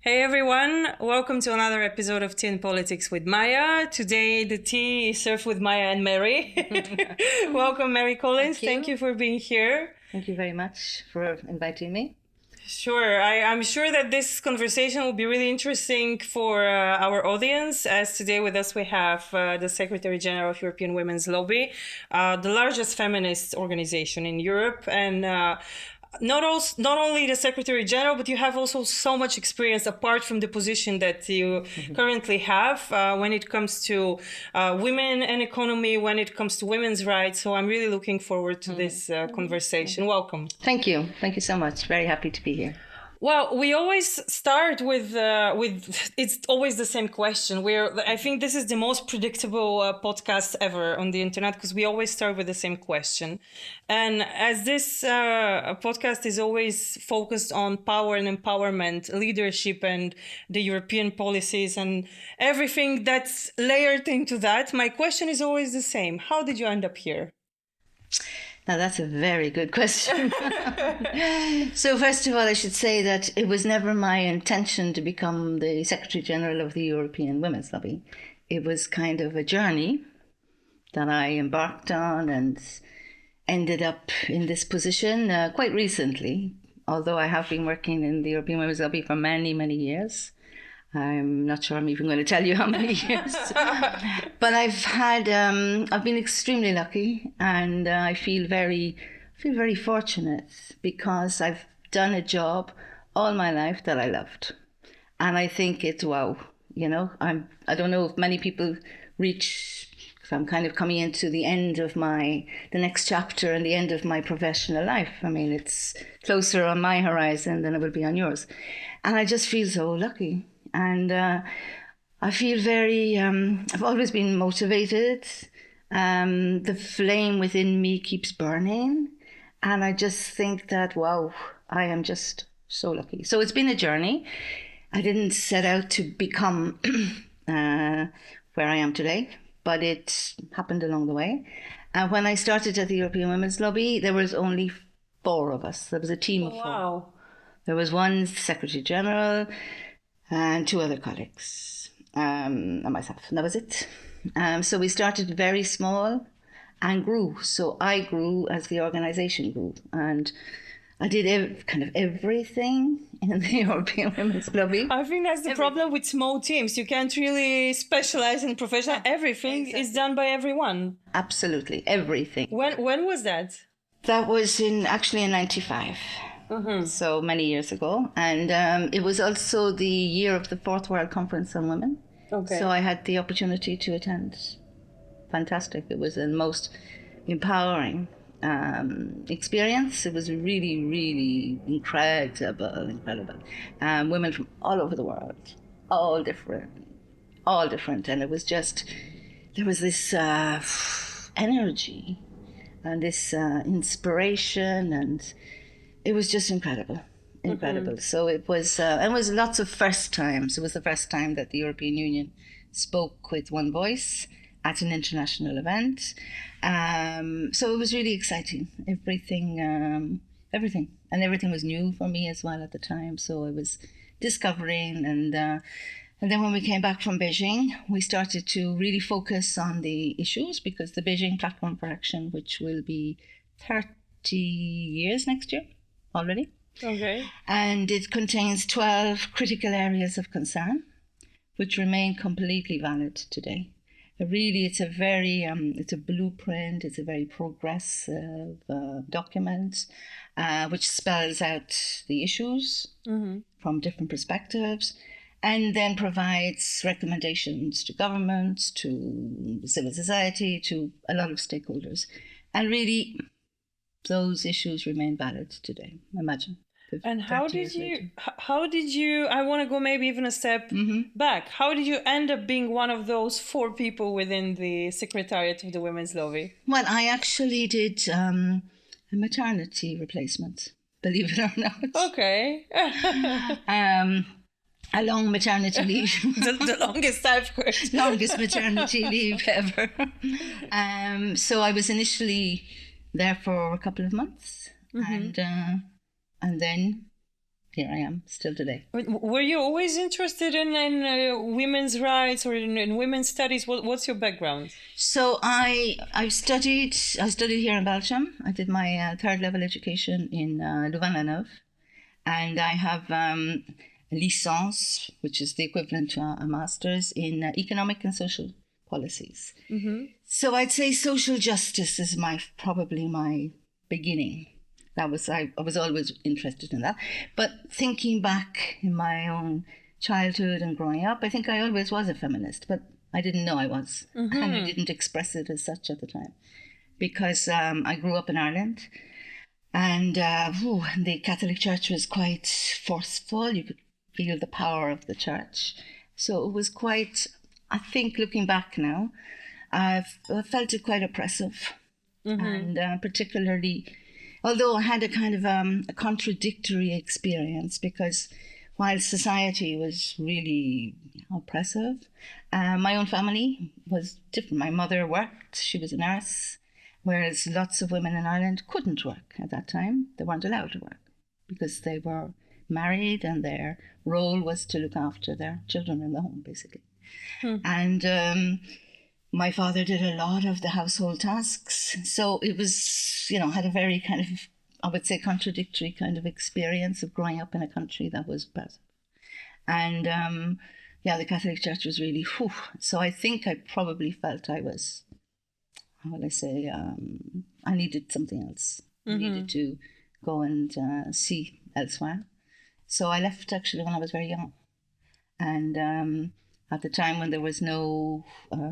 Hey everyone, welcome to another episode of Tea and Politics with Maya. Today the tea is served with Maya and Mary. Welcome Mary Collins, thank you for being here. Thank you very much for inviting me. Sure, I'm sure that this conversation will be really interesting for our audience, as today with us we have the Secretary General of European Women's Lobby, the largest feminist organization in Europe, and not only the Secretary General, but you have also so much experience apart from the position that you currently have when it comes to women and economy, when it comes to women's rights. So I'm really looking forward to this conversation. Welcome. Thank you. Thank you so much. Very happy to be here. Well, we always start with it's always the same question. I think this is the most predictable podcast ever on the internet because we always start with the same question. And as this podcast is always focused on power and empowerment, leadership and the European policies and everything that's layered into that, my question is always the same. How did you end up here? Now, that's a very good question. So first of all, I should say that it was never my intention to become the Secretary General of the European Women's Lobby. It was kind of a journey that I embarked on and ended up in this position quite recently, although I have been working in the European Women's Lobby for many, many years. I'm not sure I'm even going to tell you how many years, but I've been extremely lucky, and I feel very fortunate because I've done a job all my life that I loved, and I think it's wow. You know, I don't know if many people reach. I'm kind of coming into the end of the next chapter and the end of my professional life. I mean, it's closer on my horizon than it will be on yours, and I just feel so lucky. And I feel I've always been motivated. The flame within me keeps burning. And I just think that, wow, I am just so lucky. So it's been a journey. I didn't set out to become where I am today, but it happened along the way. And when I started at the European Women's Lobby, there was only 4 of us. There was a team of 4. Wow. There was one Secretary General, and 2 other colleagues, and myself. And that was it. So we started very small and grew. So I grew as the organization grew. And I did kind of everything in the European Women's Lobby. I think that's the problem with small teams. You can't really specialize in professional. Everything is done by everyone. Absolutely, everything. When was that? That was actually in 95. So many years ago. And it was also the year of the 4th World Conference on Women. Okay. So I had the opportunity to attend. Fantastic. It was the most empowering experience. It was really, really incredible. Women from all over the world, all different. And it was just, there was this energy and this inspiration, and it was just incredible. So it was lots of first times. It was the first time that the European Union spoke with one voice at an international event. So it was really exciting. Everything, and everything was new for me as well at the time. So I was discovering, and then when we came back from Beijing, we started to really focus on the issues, because the Beijing Platform for Action, which will be 30 years next year already. Okay. And it contains 12 critical areas of concern, which remain completely valid today. Really, it's a blueprint, it's a very progressive document, which spells out the issues from different perspectives, and then provides recommendations to governments, to civil society, to a lot of stakeholders. And really, those issues remain valid today, imagine. And how did you, I want to go maybe even a step back. How did you end up being one of those 4 people within the Secretariat of the Women's Lobby? Well, I actually did a maternity replacement, believe it or not. Okay. A long maternity leave. the longest I've heard. Longest maternity leave ever. So I was initially there for a couple of months, and then here I am still today. Were you always interested in women's rights or in women's studies? What's your background? So I studied here in Belgium. I did my third level education in Louvain, and I have a licence, which is the equivalent to a master's in economic and social policies. Mm-hmm. So I'd say social justice is probably my beginning. I was always interested in that. But thinking back in my own childhood and growing up, I think I always was a feminist, but I didn't know I was. Mm-hmm. And I didn't express it as such at the time. Because I grew up in Ireland, and the Catholic Church was quite forceful. You could feel the power of the church. So it was quite, I think looking back now, I felt it quite oppressive. Mm-hmm. And particularly, although I had a kind of a contradictory experience, because while society was really oppressive, my own family was different. My mother worked, she was a nurse, whereas lots of women in Ireland couldn't work at that time. They weren't allowed to work because they were married and their role was to look after their children in the home, basically. And my father did a lot of the household tasks. So it was, had a very kind of, I would say, contradictory kind of experience of growing up in a country that was oppressive. And the Catholic Church was really, so I think I probably felt I was, how will I say, I needed something else. Mm-hmm. I needed to go and see elsewhere. So I left actually when I was very young. And at the time when there was no, what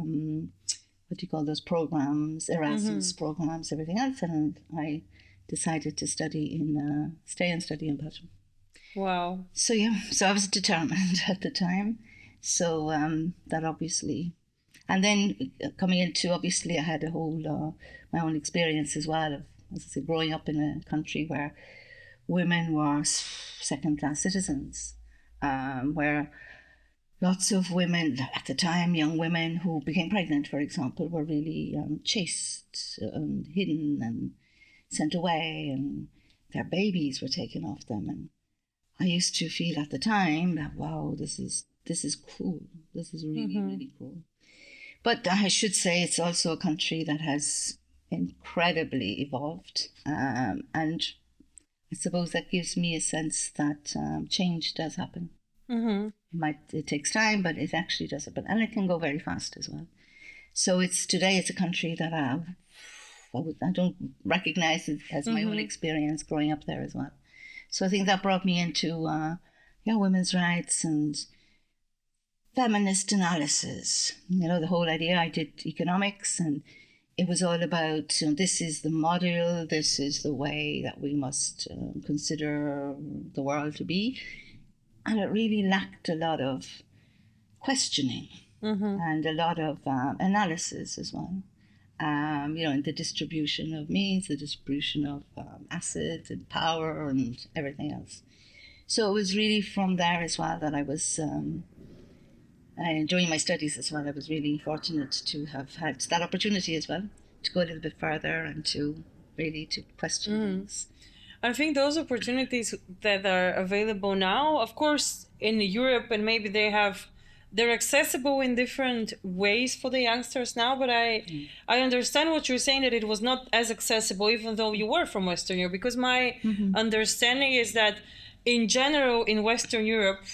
do you call those programs, Erasmus mm-hmm. programs, everything else, and I decided to stay and study in Belgium. Wow. So I was determined at the time. So that obviously, and then coming into, obviously I had a whole, my own experience as well of, as I said, growing up in a country where women were second-class citizens, where lots of women at the time, young women who became pregnant, for example, were really chased and hidden and sent away, and their babies were taken off them. And I used to feel at the time that, wow, this is cruel. This is really, mm-hmm. really cruel. But I should say it's also a country that has incredibly evolved. And I suppose that gives me a sense that change does happen. Mm-hmm. It takes time, but it actually does happen. And it can go very fast as well. So today it's a country that I don't recognize it as my mm-hmm. own experience growing up there as well. So I think that brought me into women's rights and feminist analysis. The whole idea, I did economics, and it was all about this is the model, this is the way that we must consider the world to be. And it really lacked a lot of questioning mm-hmm. and a lot of analysis as well. In the distribution of means, the distribution of assets and power and everything else. So it was really from there as well that I was enjoying my studies as well. I was really fortunate to have had that opportunity as well, to go a little bit further and to question things. I think those opportunities that are available now, of course, in Europe, and maybe they're accessible in different ways for the youngsters now, but I understand what you're saying, that it was not as accessible, even though you were from Western Europe, because my mm-hmm. understanding is that in general, in Western Europe,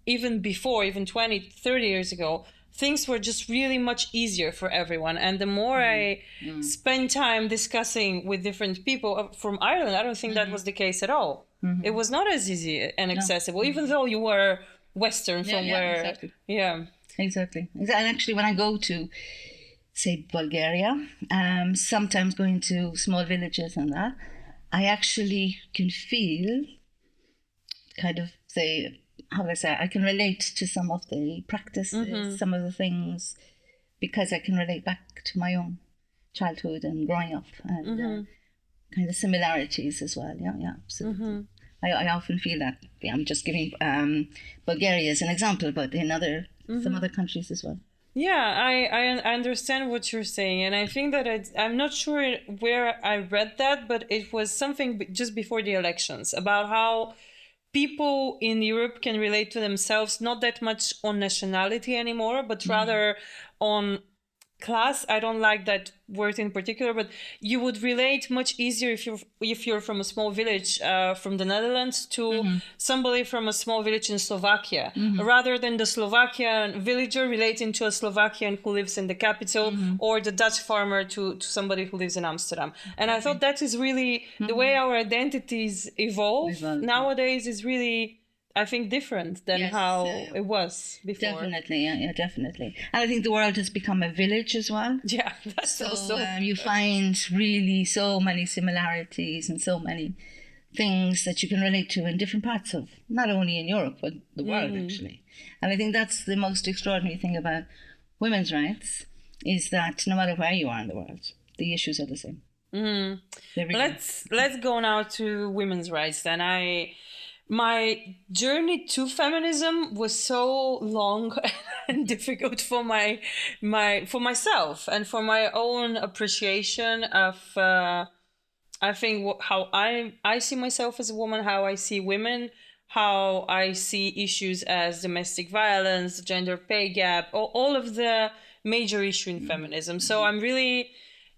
even 20, 30 years ago, things were just really much easier for everyone. And the more I spend time discussing with different people from Ireland, I don't think that was the case at all. Mm-hmm. It was not as easy and accessible, even though you were Western from where... Exactly. Yeah. Exactly. And actually, when I go to, say, Bulgaria, sometimes going to small villages and that, I actually can feel kind of I can relate to some of the practices, mm-hmm. some of the things, because I can relate back to my own childhood and growing up, and mm-hmm. Kind of similarities as well. Yeah, absolutely. Mm-hmm. I often feel that. I'm just giving Bulgaria as an example, but in mm-hmm. some other countries as well. Yeah, I understand what you're saying, and I think that I'm not sure where I read that, but it was something just before the elections about how people in Europe can relate to themselves not that much on nationality anymore, but rather on class. I don't like that word in particular, but you would relate much easier if you're from a small village from the Netherlands to somebody from a small village in Slovakia, rather than the Slovakian villager relating to a Slovakian who lives in the capital, or the Dutch farmer to somebody who lives in Amsterdam. And I thought that is really the way our identities evolve nowadays is really, I think, different than how it was before. Definitely, yeah, definitely. And I think the world has become a village as well. Yeah, that's So also. you find really so many similarities and so many things that you can relate to in different parts of, not only in Europe, but the world, actually. And I think that's the most extraordinary thing about women's rights, is that no matter where you are in the world, the issues are the same. Really Let's go now to women's rights then. My journey to feminism was so long and difficult for for myself and for my own appreciation of I think how I see myself as a woman, how I see women, how I see issues as domestic violence, gender pay gap, all of the major issue in feminism. So I'm really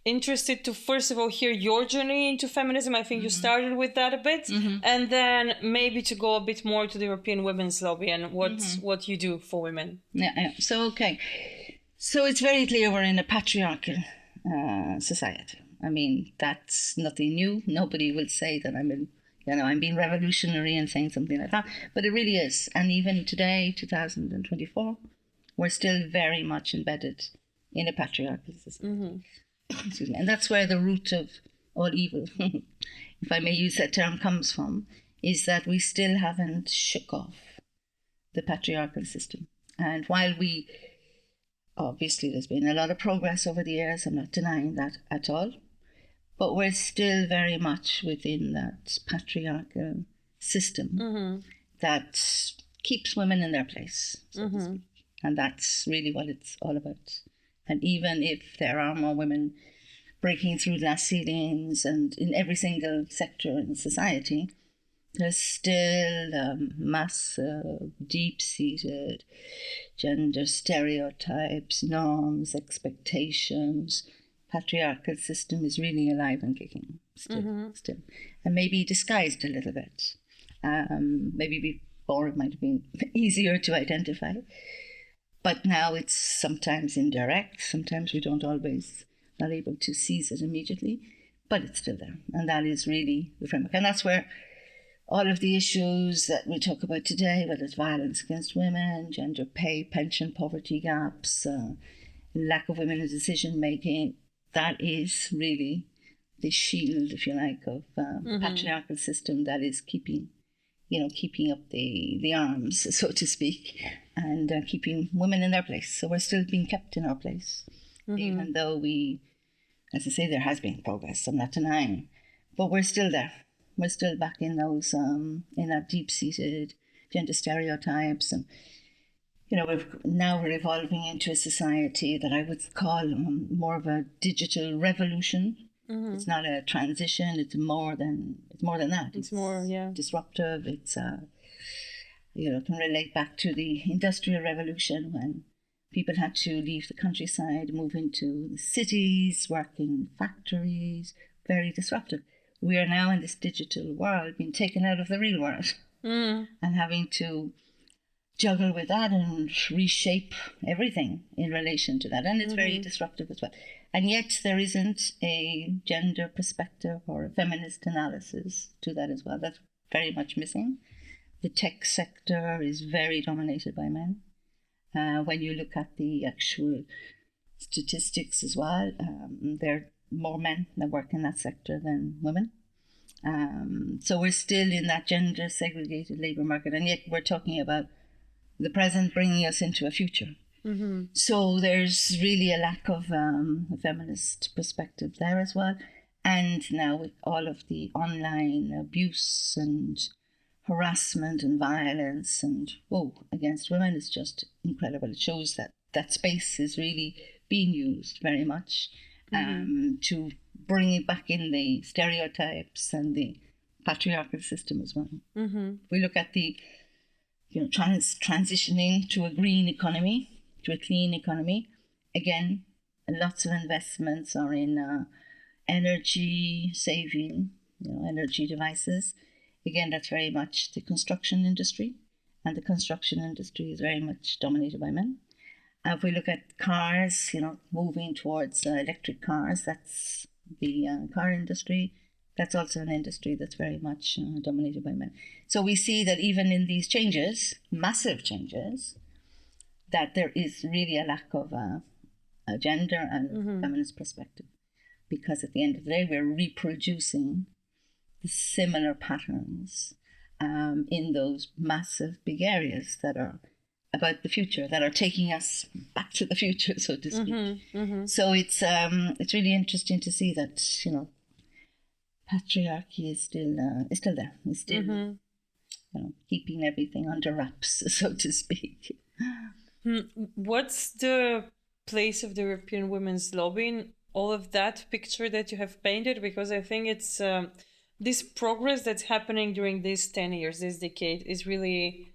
interested to first of all hear your journey into feminism. I think you started with that a bit, and then maybe to go a bit more to the European Women's Lobby and what you do for women. Yeah. So, okay. So it's very clear we're in a patriarchal society. I mean, that's nothing new. Nobody will say that I'm being revolutionary and saying something like that, but it really is. And even today, 2024, we're still very much embedded in a patriarchal system. Excuse me. And that's where the root of all evil, if I may use that term, comes from, is that we still haven't shook off the patriarchal system. And while obviously there's been a lot of progress over the years, I'm not denying that at all, but we're still very much within that patriarchal system that keeps women in their place, so to speak. And that's really what it's all about. And even if there are more women breaking through glass ceilings and in every single sector in society, there's still massive, deep-seated gender stereotypes, norms, expectations. Patriarchal system is really alive and kicking still. And maybe disguised a little bit. Maybe before it might have been easier to identify. But now it's sometimes indirect. Sometimes we don't always not able to seize it immediately, but it's still there. And that is really the framework. And that's where all of the issues that we talk about today, whether it's violence against women, gender pay, pension poverty gaps, lack of women in decision making, that is really the shield, if you like, of patriarchal system that is keeping up the arms, so to speak, and keeping women in their place. So we're still being kept in our place, even though as I say, there has been progress. I'm not denying, but we're still there. We're still back in those, in that deep-seated gender stereotypes, and we're evolving into a society that I would call more of a digital revolution. It's not a transition. It's more than that. It's more, yeah, disruptive. It's can relate back to the Industrial Revolution when people had to leave the countryside, move into the cities, work in factories. Very disruptive. We are now in this digital world being taken out of the real world and having to juggle with that and reshape everything in relation to that. And it's very disruptive as well. And yet there isn't a gender perspective or a feminist analysis to that as well. That's very much missing. The tech sector is very dominated by men. When you look at the actual statistics as well, there are more men that work in that sector than women. So we're still in that gender segregated labour market, and yet we're talking about the present bringing us into a future. So there's really a lack of a feminist perspective there as well. And now with all of the online abuse and harassment and violence and against women is just incredible. It shows that that space is really being used very much to bring it back in the stereotypes and the patriarchal system as well. We look at the transitioning to a green economy, to a clean economy. Again, lots of investments are in energy saving, energy devices. Again, that's very much the construction industry, and the construction industry is very much dominated by men. If we look at cars, moving towards electric cars, that's the car industry. That's also an industry that's very much dominated by men. So we see that even in these changes, massive changes, that there is really a lack of a gender and feminist perspective. Because at the end of the day, we're reproducing the similar patterns in those massive big areas that are about the future, that are taking us back to the future, so to speak. So it's really interesting to see that patriarchy is still there. It's still keeping everything under wraps, so to speak. What's the place of the European Women's Lobby in all of that picture that you have painted? Because I think it's this progress that's happening during these 10 years, this decade, is really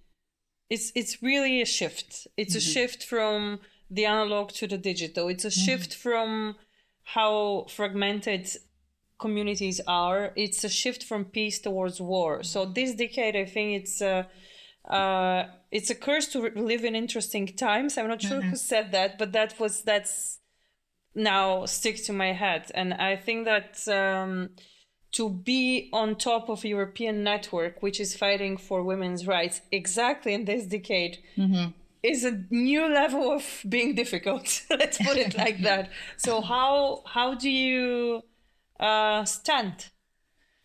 it's really a shift. It's a shift from the analog to the digital. It's a shift from how fragmented communities are. It's a shift from peace towards war. So this decade, I think it's a curse to live in interesting times. I'm not sure who said that, but that's now stick to my head. And I think that to be on top of a European network which is fighting for women's rights exactly in this decade is a new level of being difficult. Let's put it like that. So how do you stand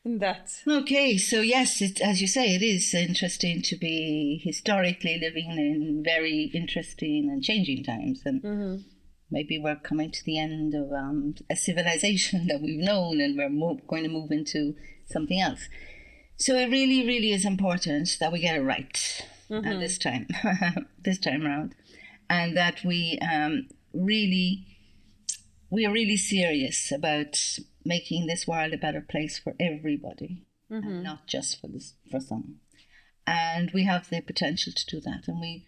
in that? Okay, so yes, as you say, it is interesting to be historically living in very interesting and changing times. And maybe we're coming to the end of a civilization that we've known, and we're going to move into something else. So it really, really is important that we get it right this time around, and that we are really serious about making this world a better place for everybody, and not just for some. And we have the potential to do that, and we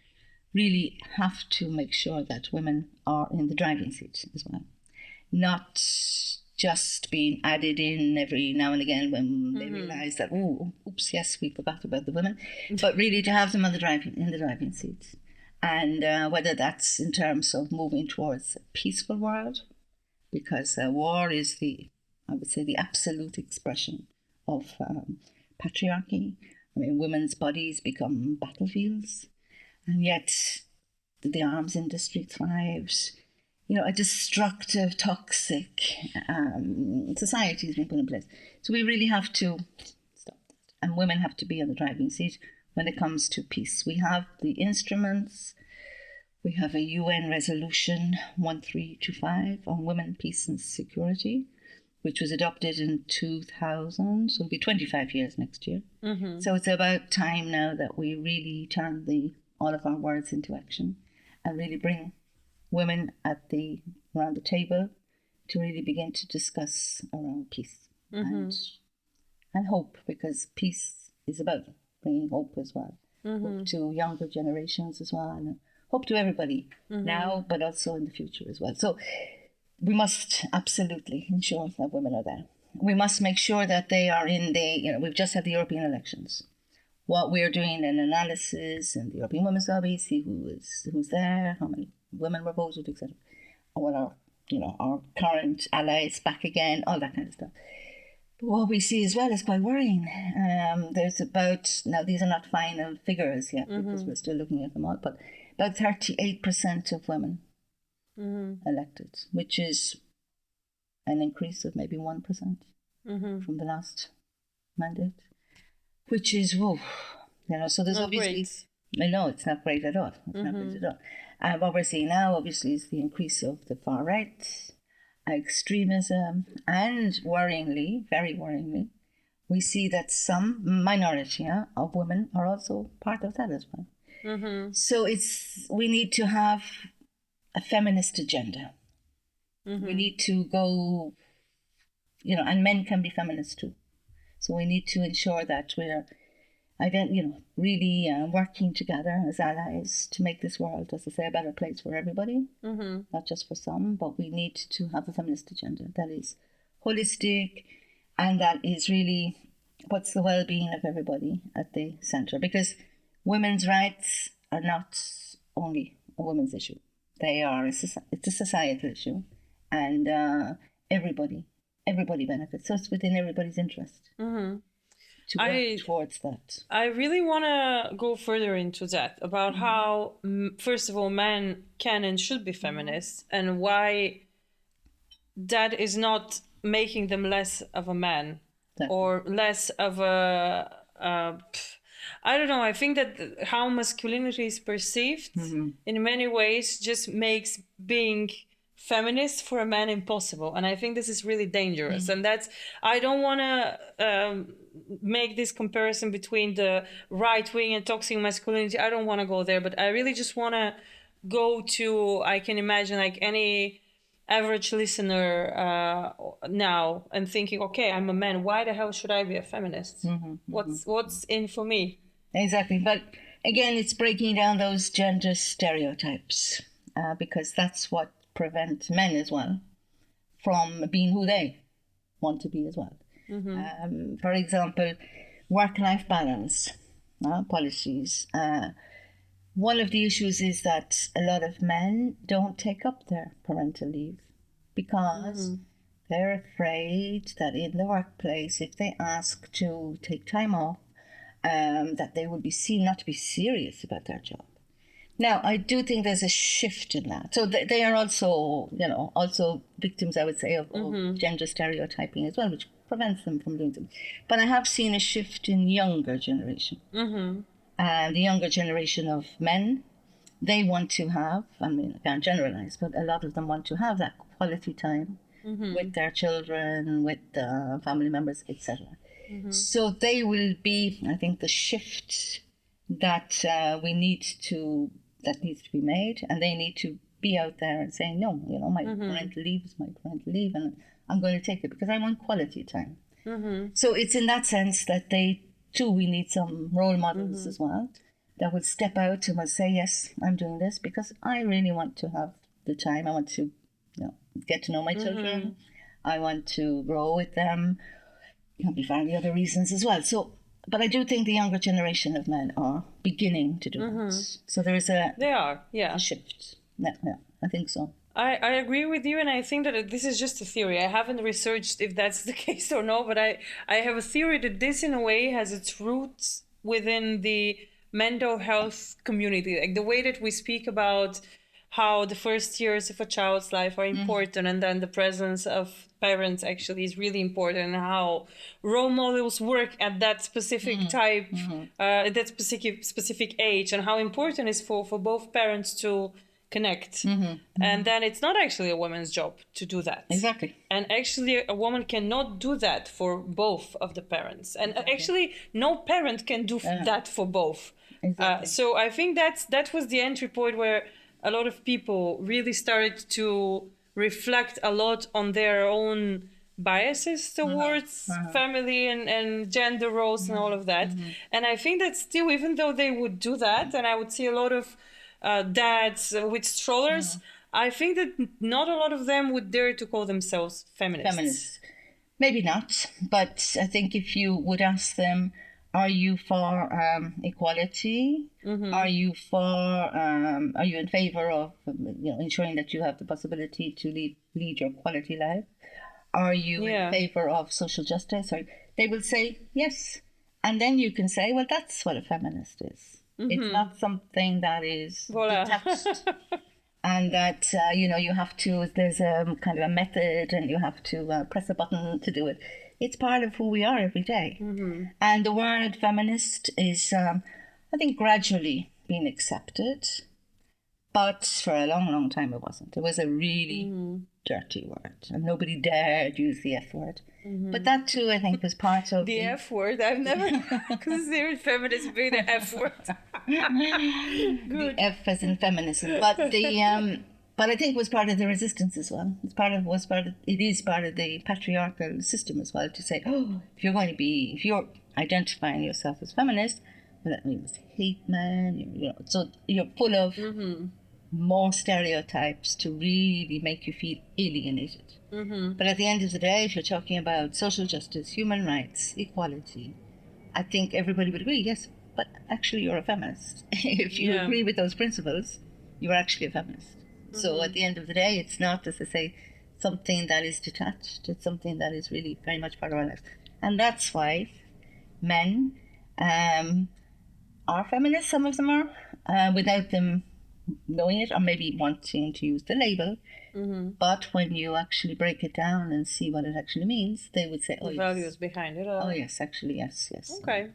really have to make sure that women are in the driving seat as well, not just being added in every now and again when they realise that oops, yes, we forgot about the women, but really to have them in the driving seat, and whether that's in terms of moving towards a peaceful world, because war is the absolute expression of patriarchy. I mean, women's bodies become battlefields. And yet the arms industry thrives. A destructive, toxic society has been put in place. So we really have to stop that. And women have to be in the driving seat when it comes to peace. We have the instruments. We have a UN resolution 1325 on women, peace and security, which was adopted in 2000. So it'll be 25 years next year. So it's about time now that we really turn all of our words into action, and really bring women around the table to really begin to discuss around peace and hope, because peace is about bringing hope as well, hope to younger generations as well, and hope to everybody now, but also in the future as well. So we must absolutely ensure that women are there. We must make sure that they are we've just had the European elections. What we're doing an analysis in the European Women's Lobby, see who's there, how many women were voted, etc. What are our current allies back again, all that kind of stuff. But what we see as well is quite worrying. There's now these are not final figures yet because we're still looking at them all, but about 38% of women elected, which is an increase of maybe 1% from the last mandate. Which is, so there's Not obviously... great. No, it's not great at all. It's not great at all. What we're seeing now, obviously, is the increase of the far right, extremism, and worryingly, very worryingly, we see that some minority of women are also part of that as well. So we need to have a feminist agenda. We need to go, and men can be feminists too. So we need to ensure that we're really working together as allies to make this world, as I say, a better place for everybody, not just for some. But we need to have a feminist agenda that is holistic and that is really puts the well-being of everybody at the centre. Because women's rights are not only a women's issue; they are it's a societal issue, and everybody benefits. So it's within everybody's interest. To work towards that. I really want to go further into that about how, first of all, men can and should be feminists, and why that is not making them less of a man or less of a. I don't know. I think that how masculinity is perceived in many ways just makes being feminist for a man impossible, and I think this is really dangerous. And that's I don't want to make this comparison between the right wing and toxic masculinity. I don't want to go there, but I really just want to go to, I can imagine like any average listener now and thinking, okay, I'm a man, why the hell should I be a feminist? What's in for me? Exactly. But again, it's breaking down those gender stereotypes because that's what prevent men as well from being who they want to be as well. For example, work-life balance policies. One of the issues is that a lot of men don't take up their parental leave because they're afraid that in the workplace, if they ask to take time off, that they will be seen not to be serious about their job. Now, I do think there's a shift in that. So they are also, also victims, I would say, of gender stereotyping as well, which prevents them from doing things. But I have seen a shift in younger generation. The younger generation of men, they want to have, I mean, I can't generalize, but a lot of them want to have that quality time with their children, with family members, etc. So they will be, I think, the shift that needs to be made, and they need to be out there and saying, no, my parental leave is my parental leave, and I'm going to take it because I want quality time. So it's in that sense that we need some role models as well that will step out and will say, yes, I'm doing this because I really want to have the time. I want to get to know my children. I want to grow with them. It can be for any other reasons as well. So, but I do think the younger generation of men are beginning to do that. So there is a shift. Yeah, I think so. I agree with you, and I think that this is just a theory. I haven't researched if that's the case or no, but I have a theory that this, in a way, has its roots within the mental health community. Like the way that we speak about how the first years of a child's life are important, and then the presence of parents actually is really important, and how role models work at that specific type, at that specific age, and how important it is for both parents to connect. And then it's not actually a woman's job to do that. Exactly. And actually a woman cannot do that for both of the parents. And actually no parent can do that for both. Exactly. So I think that was the entry point where a lot of people really started to reflect a lot on their own biases towards family and gender roles and all of that. And I think that still, even though they would do that, and I would see a lot of dads with strollers, I think that not a lot of them would dare to call themselves feminists. Maybe not, but I think if you would ask them, are you for equality? Are you in favor of ensuring that you have the possibility to lead your quality life? Are you in favor of social justice? Or they will say yes, and then you can say, well, that's what a feminist is. It's not something that is detached, and that you have to. There's a kind of a method, and you have to press a button to do it. It's part of who we are every day. And the word feminist is, I think, gradually being accepted. But for a long, long time it wasn't. It was a really dirty word. And nobody dared use the F word. But that too, I think, was part of the F word. I've never considered feminism being the F word. Good. The F as in feminism. But But I think it was part of the resistance as well. It is part of the patriarchal system as well to say, oh, if you're identifying yourself as feminist, well, that means hate men, so you're full of more stereotypes to really make you feel alienated. But at the end of the day, if you're talking about social justice, human rights, equality, I think everybody would agree, yes, but actually you're a feminist. If you agree with those principles, you're actually a feminist. So at the end of the day, it's not, as I say, something that is detached. It's something that is really very much part of our lives. And that's why men are feminists, some of them are, without them knowing it or maybe wanting to use the label. But when you actually break it down and see what it actually means, they would say, oh, the values behind it. Oh, yes, actually, yes. Okay.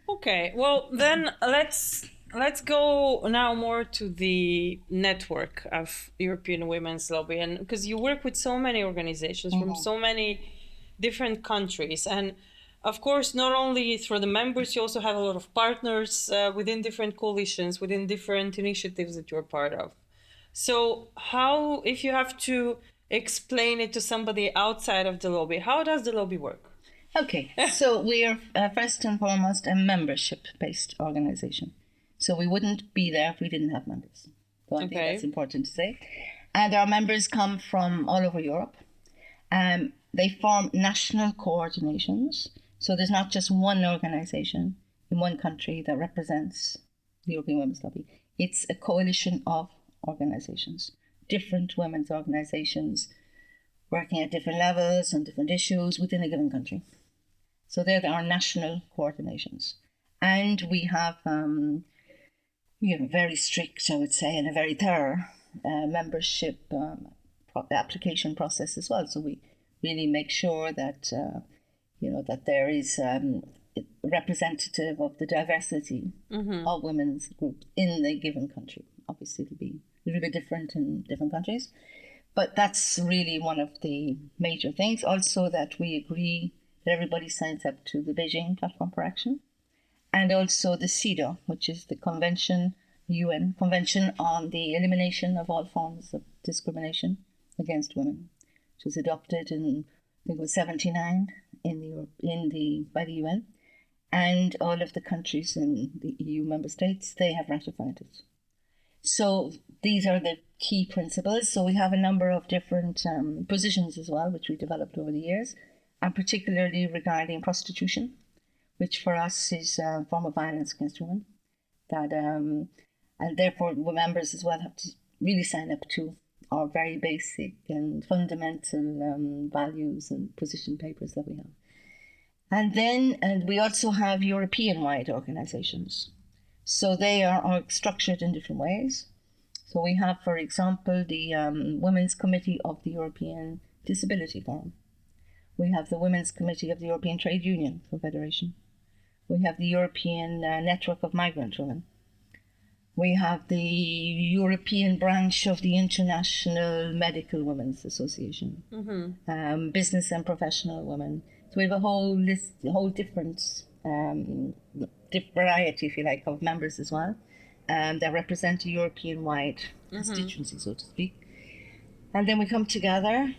Okay. Well, then let's go now more to the network of European Women's Lobby, and because you work with so many organizations from so many different countries, and of course, not only through the members, you also have a lot of partners within different coalitions, within different initiatives that you're part of. So how, if you have to explain it to somebody outside of the lobby, how does the lobby work? Okay, so we are first and foremost a membership-based organization. So we wouldn't be there if we didn't have members. So I think that's important to say. And our members come from all over Europe. They form national coordinations. So there's not just one organization in one country that represents the European Women's Lobby. It's a coalition of organizations, different women's organizations working at different levels on different issues within a given country. So they're our national coordinations. And we have very strict, I would say, and a very thorough membership application process as well. So we really make sure that that there is representative of the diversity of women's groups in the given country. Obviously, it'll be a little bit different in different countries, but that's really one of the major things. Also, that we agree that everybody signs up to the Beijing Platform for Action, and also the CEDAW, which is the UN Convention on the Elimination of All Forms of Discrimination Against Women, which was adopted in, I think it was 1979 by the UN, and all of the countries in the EU member states, they have ratified it. So these are the key principles. So we have a number of different positions as well, which we developed over the years, and particularly regarding prostitution, which for us is a form of violence against women. And therefore, members as well have to really sign up to our very basic and fundamental values and position papers that we have. And then we also have European-wide organizations. So they are structured in different ways. So we have, for example, the Women's Committee of the European Disability Forum. We have the Women's Committee of the European Trade Union Confederation. We have the European Network of Migrant Women. We have the European branch of the International Medical Women's Association, Business and Professional Women. So we have a whole list, a whole different variety, if you like, of members as well, that represent a European-wide constituency, so to speak. And then we come together.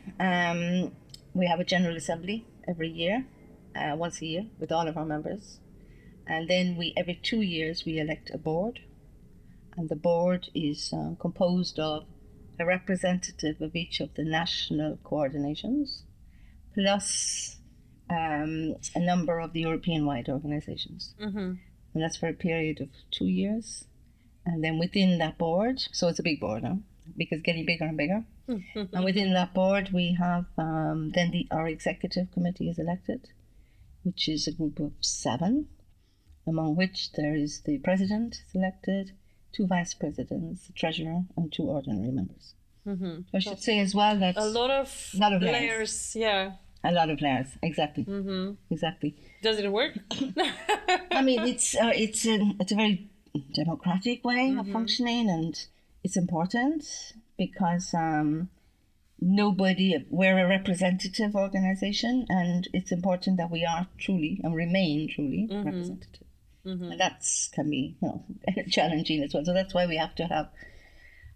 We have a General Assembly every year, once a year, with all of our members. And then every 2 years, we elect a board. And the board is composed of a representative of each of the national coordinations, plus a number of the European-wide organizations. And that's for a period of 2 years. And then within that board, so it's a big board now, because it's getting bigger and bigger. And within that board, we have then our executive committee is elected, which is a group of 7, among which there is the president is elected, 2 vice presidents, a treasurer, and 2 ordinary members. I should say as well that a lot of layers. Yeah. A lot of layers, exactly. Exactly. Does it work? I mean, it's a very democratic way of functioning, and it's important because we're a representative organization, and it's important that we are truly and remain truly representative. And that can be challenging as well. So that's why we have to have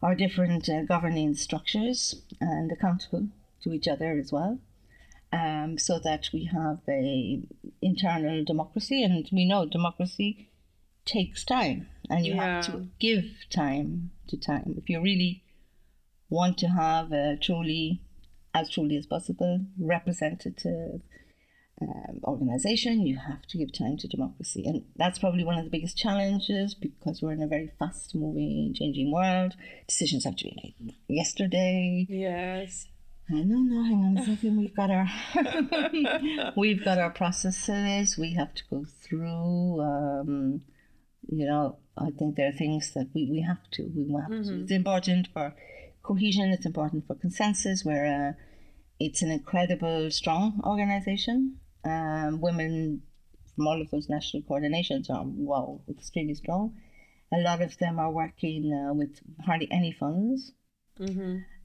our different governing structures and accountable to each other as well, so that we have a internal democracy. And we know democracy takes time, and you have to give time to time. If you really want to have a truly as possible representative organization, you have to give time to democracy. And that's probably one of the biggest challenges, because we're in a very fast moving, changing world. Decisions have to be made yesterday. Yes. No, hang on a second. We've got our processes we have to go through. I think there are things that we have to. It's important for cohesion. It's important for consensus. Where it's an incredible, strong organization. Women from all of those national coordinations are extremely strong. A lot of them are working with hardly any funds.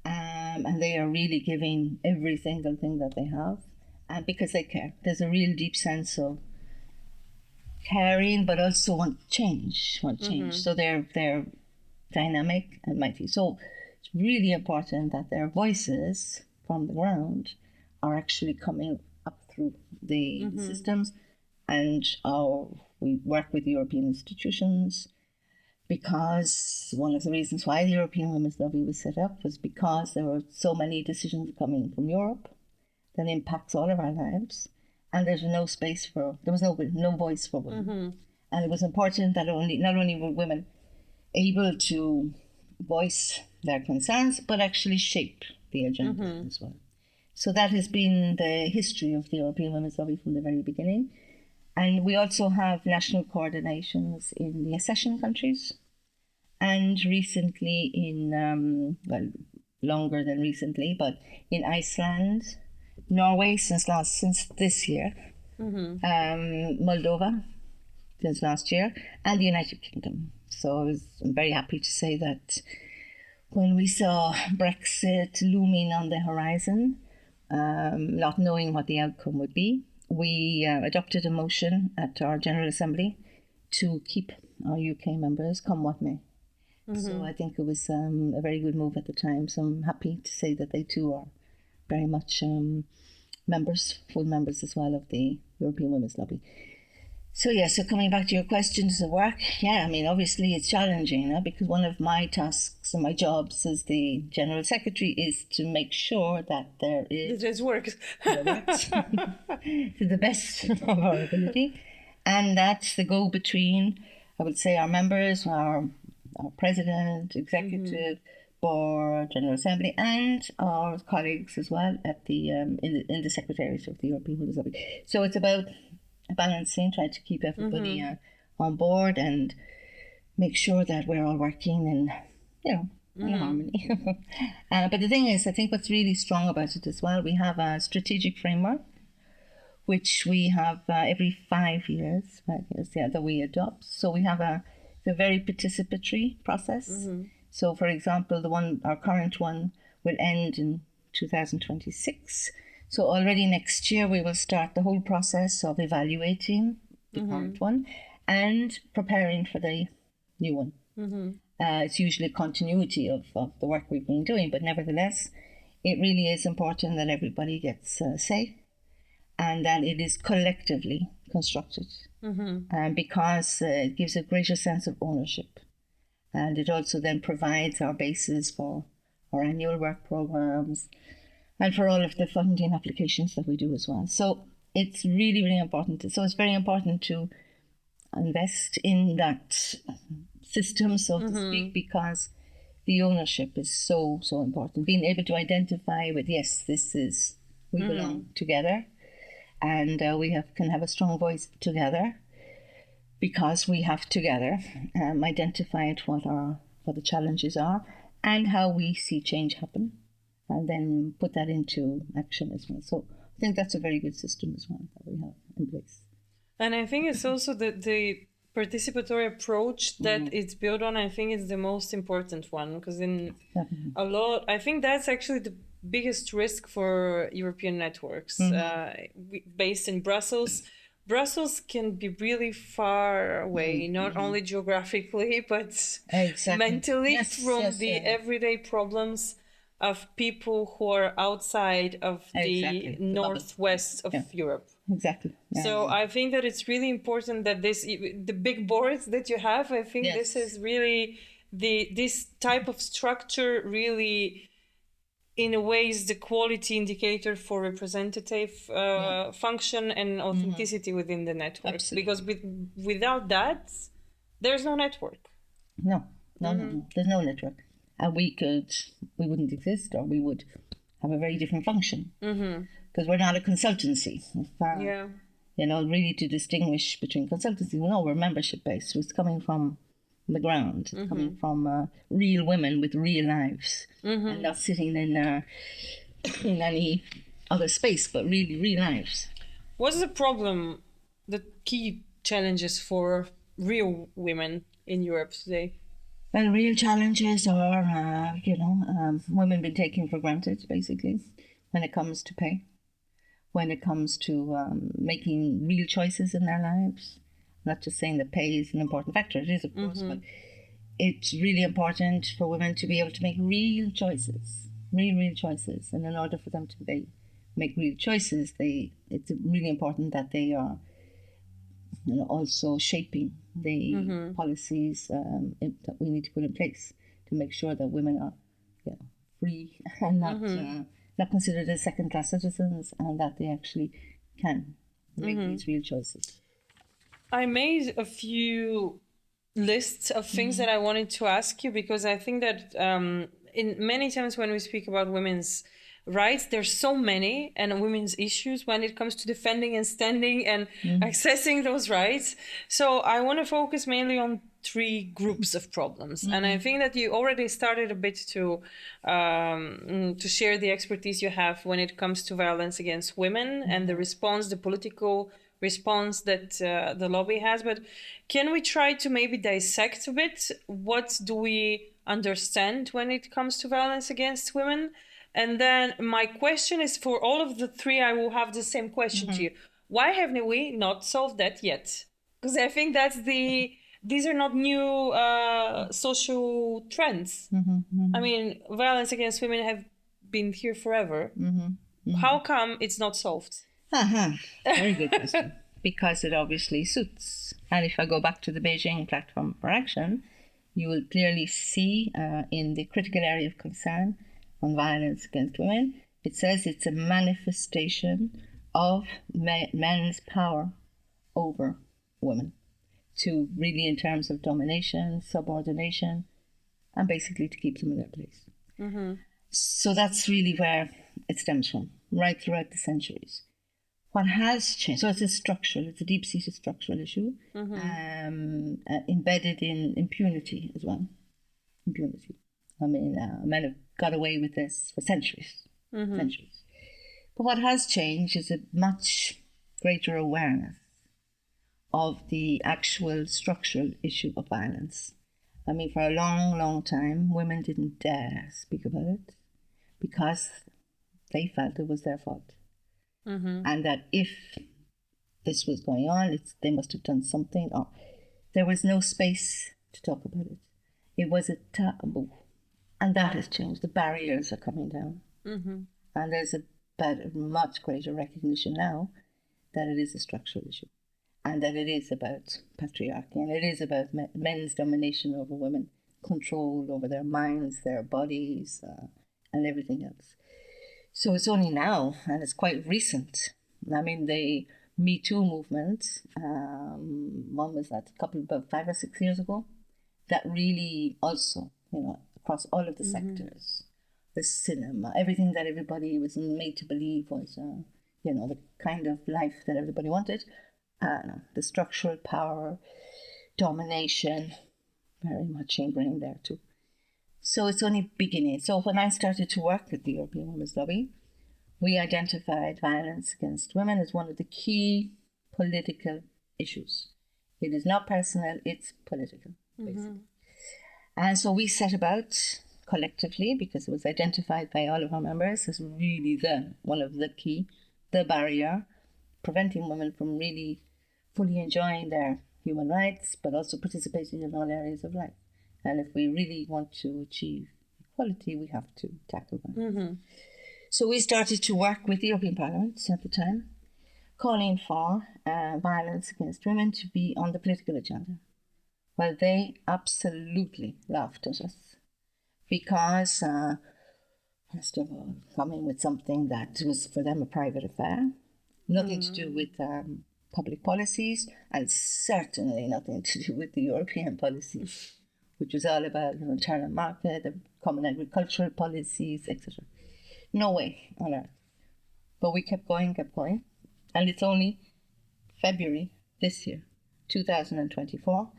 And they are really giving every single thing that they have, and because they care. There's a real deep sense of caring, but also want change. So they're dynamic and mighty. So it's really important that their voices from the ground are actually coming up through the systems, and we work with European institutions. Because one of the reasons why the European Women's Lobby was set up was because there were so many decisions coming from Europe that impacts all of our lives, and there was no voice for women. And it was important that not only were women able to voice their concerns, but actually shape the agenda as well. So that has been the history of the European Women's Lobby from the very beginning. And we also have national coordinations in the accession countries, and recently longer than recently, but in Iceland, Norway since this year, Moldova since last year, and the United Kingdom. So I'm very happy to say that when we saw Brexit looming on the horizon, not knowing what the outcome would be, we adopted a motion at our General Assembly to keep our UK members come what may. So I think it was a very good move at the time. So I'm happy to say that they too are very much full members as well of the European Women's Lobby. So coming back to your questions of work, obviously it's challenging, because one of my tasks and my jobs as the General Secretary is to make sure that it works to the best of our ability, and that's the go-between, I would say, our members, our President, Executive Board, General Assembly, and our colleagues as well at the in the Secretariat of the European Women's Lobby. So it's about balancing, trying to keep everybody on board and make sure that we're all working in harmony. But the thing is, I think what's really strong about it as well, we have a strategic framework, which we have every 5 years, that we adopt. So we have a very participatory process. So, for example, our current one will end in 2026. So already next year, we will start the whole process of evaluating the current one and preparing for the new one. It's usually continuity of the work we've been doing, but nevertheless, it really is important that everybody gets a say and that it is collectively constructed, because it gives a greater sense of ownership. And it also then provides our basis for our annual work programs and for all of the funding applications that we do as well. So it's really, really important. So it's very important to invest in that system, so to speak, because the ownership is so, so important. Being able to identify with, yes, we belong together, and we can have a strong voice together, because we have together identified what the challenges are and how we see change happen, and then put that into action as well. So I think that's a very good system as well that we have in place. And I think it's also the participatory approach that it's built on, I think is the most important one, because I think that's actually the biggest risk for European networks. Based in Brussels, Brussels can be really far away, not only geographically, but Exactly. mentally Yes, from yes, the everyday problems of people who are outside of the exactly. The bubble. northwest of Yeah. Europe. Exactly. Yeah, So yeah. I think that it's really important that the big boards that you have, I think this Yes. is really this type of structure really in a way is the quality indicator for representative function and authenticity within the network. Absolutely. Because without that, there's no network. No, no. There's no network. And we wouldn't exist, or we would have a very different function. Because we're not a consultancy. Yeah. Really to distinguish between consultancies, no, we're membership based. It's coming from the ground, it's coming from real women with real lives, and not sitting in any other space, but really real lives. What's the problem, the key challenges for real women in Europe today? Well, real challenges are, women being taken for granted, basically, when it comes to pay, when it comes to making real choices in their lives. Not just saying that pay is an important factor, it is, of course, but it's really important for women to be able to make real choices, real choices. And in order for them to make real choices, it's really important that they are also shaping the policies that we need to put in place to make sure that women are free and not considered as second-class citizens, and that they actually can make these real choices. I made a few lists of things that I wanted to ask you because I think that in many times when we speak about women's rights, there's so many and women's issues when it comes to defending and standing and accessing those rights. So I want to focus mainly on three groups of problems, and I think that you already started a bit to share the expertise you have when it comes to violence against women and the response, the political response that the lobby has. But can we try to maybe dissect a bit what do we understand when it comes to violence against women? And then my question is for all of the three, I will have the same question to you. Why haven't we not solved that yet? Because I think these are not new social trends. I mean, violence against women have been here forever. How come it's not solved? Very good question. Because it obviously suits. And if I go back to the Beijing Platform for Action, you will clearly see in the critical area of concern on violence against women, it says it's a manifestation of men's power over women, to really in terms of domination, subordination, and basically to keep them in their place. So that's really where it stems from, right throughout the centuries. What has changed, so it's a deep-seated structural issue, embedded in impunity as well. Impunity. I mean, men have got away with this for centuries. Centuries. But what has changed is a much greater awareness of the actual structural issue of violence. I mean, for a long time, women didn't dare speak about it because they felt it was their fault. And that if this was going on, they must have done something, or there was no space to talk about it. It was a taboo. And that has changed. The barriers are coming down. And there's a much greater recognition now that it is a structural issue, and that it is about patriarchy, and it is about men's domination over women, control over their minds, their bodies, and everything else. So it's only now, and it's quite recent. I mean, the Me Too movement, one was that about 5 or 6 years ago, that really also, across all of the sectors, the cinema, everything that everybody was made to believe was, the kind of life that everybody wanted, the structural power, domination, very much ingrained there too. So it's only beginning. So when I started to work at the European Women's Lobby, we identified violence against women as one of the key political issues. It is not personal, it's political, basically. And so we set about collectively, because it was identified by all of our members as really one of the key, the barrier, preventing women from really fully enjoying their human rights, but also participating in all areas of life. And if we really want to achieve equality, we have to tackle that. So we started to work with the European Parliament at the time, calling for violence against women to be on the political agenda. Well, they absolutely laughed at us because, first of all, coming with something that was for them a private affair, nothing to do with public policies, and certainly nothing to do with the European policies, which was all about the internal market, the common agricultural policies, etc. No way on earth. But we kept going, and it's only February this year, 2024,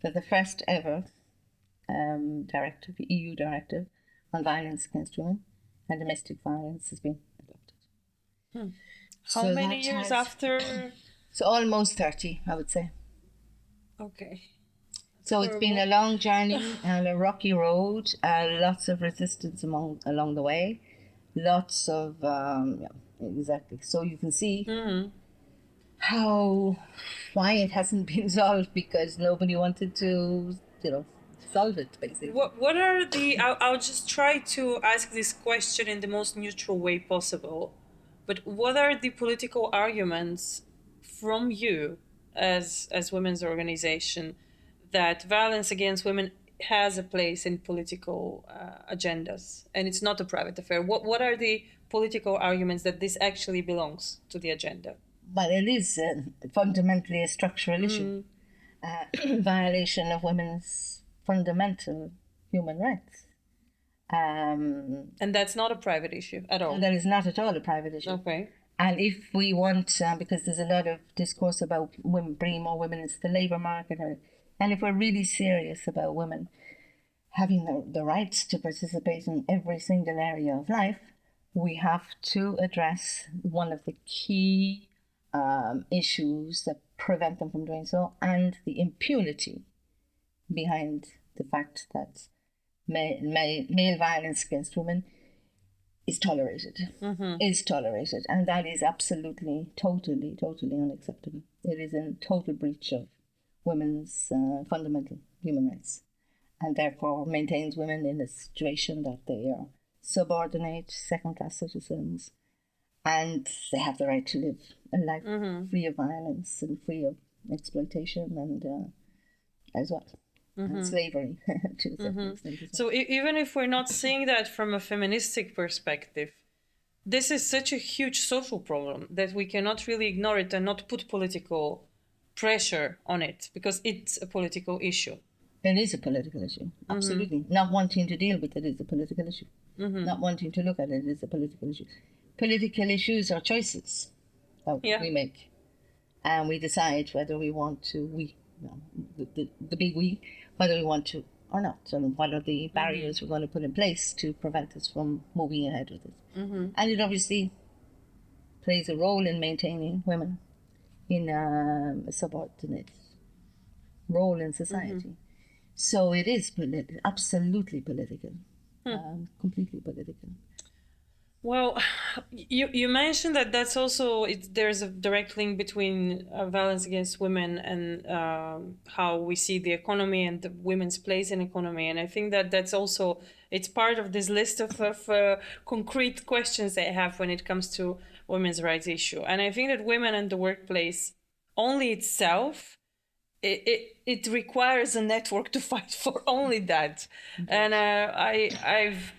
that the first ever directive, EU directive on violence against women and domestic violence has been adopted. How many years after? So almost 30, I would say. Okay. So it's been a long journey and a rocky road, lots of resistance along the way, lots of, exactly. So you can see why it hasn't been solved, because nobody wanted to, solve it, basically. What are the? I'll just try to ask this question in the most neutral way possible. But what are the political arguments from you, as women's organization, that violence against women has a place in political agendas, and it's not a private affair? What are the political arguments that this actually belongs to the agenda? But it is fundamentally a structural issue, violation of women's fundamental human rights. And that's not a private issue at all. That is not at all a private issue. Okay. And if we want, because there's a lot of discourse about women, bringing more women into the labour market, and if we're really serious about women having the rights to participate in every single area of life, we have to address one of the key issues that prevent them from doing so, and the impunity behind the fact that male violence against women is tolerated, and that is absolutely, totally unacceptable. It is a total breach of women's fundamental human rights, and therefore maintains women in a situation that they are subordinate, second-class citizens, and they have the right to live a life free of violence and free of exploitation, and as well. And slavery to a certain extent. So even if we're not seeing that from a feministic perspective, this is such a huge social problem that we cannot really ignore it and not put political pressure on it, because it's a political issue. It is a political issue, absolutely. Not wanting to deal with it is a political issue. Not wanting to look at it is a political issue. Political issues are choices that we make, and we decide whether we want to, the big we, whether we want to or not, and what are the barriers we're going to put in place to prevent us from moving ahead with it. And it obviously plays a role in maintaining women in a subordinate role in society. So it is absolutely political, completely political. Well, you mentioned that that's also there's a direct link between violence against women and how we see the economy and the women's place in economy, and I think that that's also it's part of this list of concrete questions that I have when it comes to women's rights issue. And I think that women in the workplace only itself it requires a network to fight for only that. And I've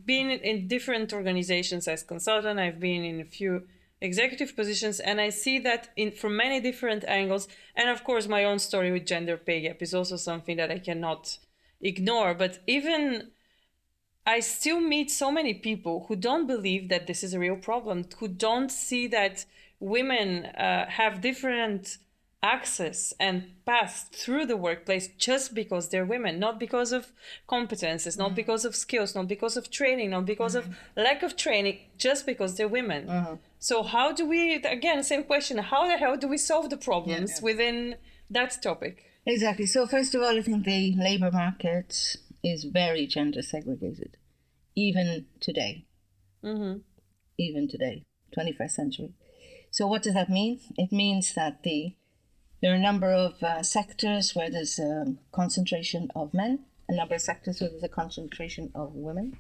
been in different organizations as consultant. I've been in a few executive positions, and I see that from many different angles. And of course, my own story with gender pay gap is also something that I cannot ignore. But even I still meet so many people who don't believe that this is a real problem, who don't see that women have different access and pass through the workplace just because they're women, not because of competences, not because of skills, not because of training, not because of lack of training, just because they're women. So how do we, again, same question, how the hell do we solve the problems within that topic? Exactly. So first of all, I think the labour market is very gender segregated, even today. Even today, 21st century. So what does that mean? It means that the There are a number of sectors where there's a concentration of men, a number of sectors where there's a concentration of women,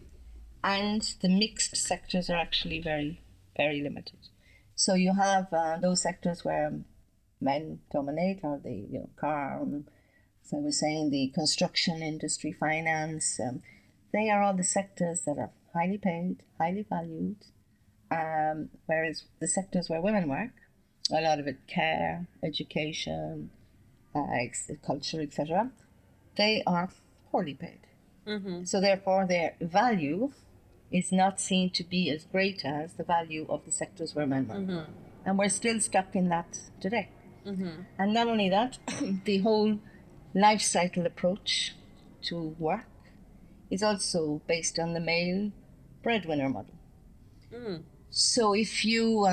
and the mixed sectors are actually very, very limited. So you have those sectors where men dominate, or the car, as I was saying, the construction industry, finance. They are all the sectors that are highly paid, highly valued, whereas the sectors where women work, a lot of it care, education, culture, etc., they are poorly paid. So therefore, their value is not seen to be as great as the value of the sectors where men work. And we're still stuck in that today. And not only that, the whole life cycle approach to work is also based on the male breadwinner model. So if you,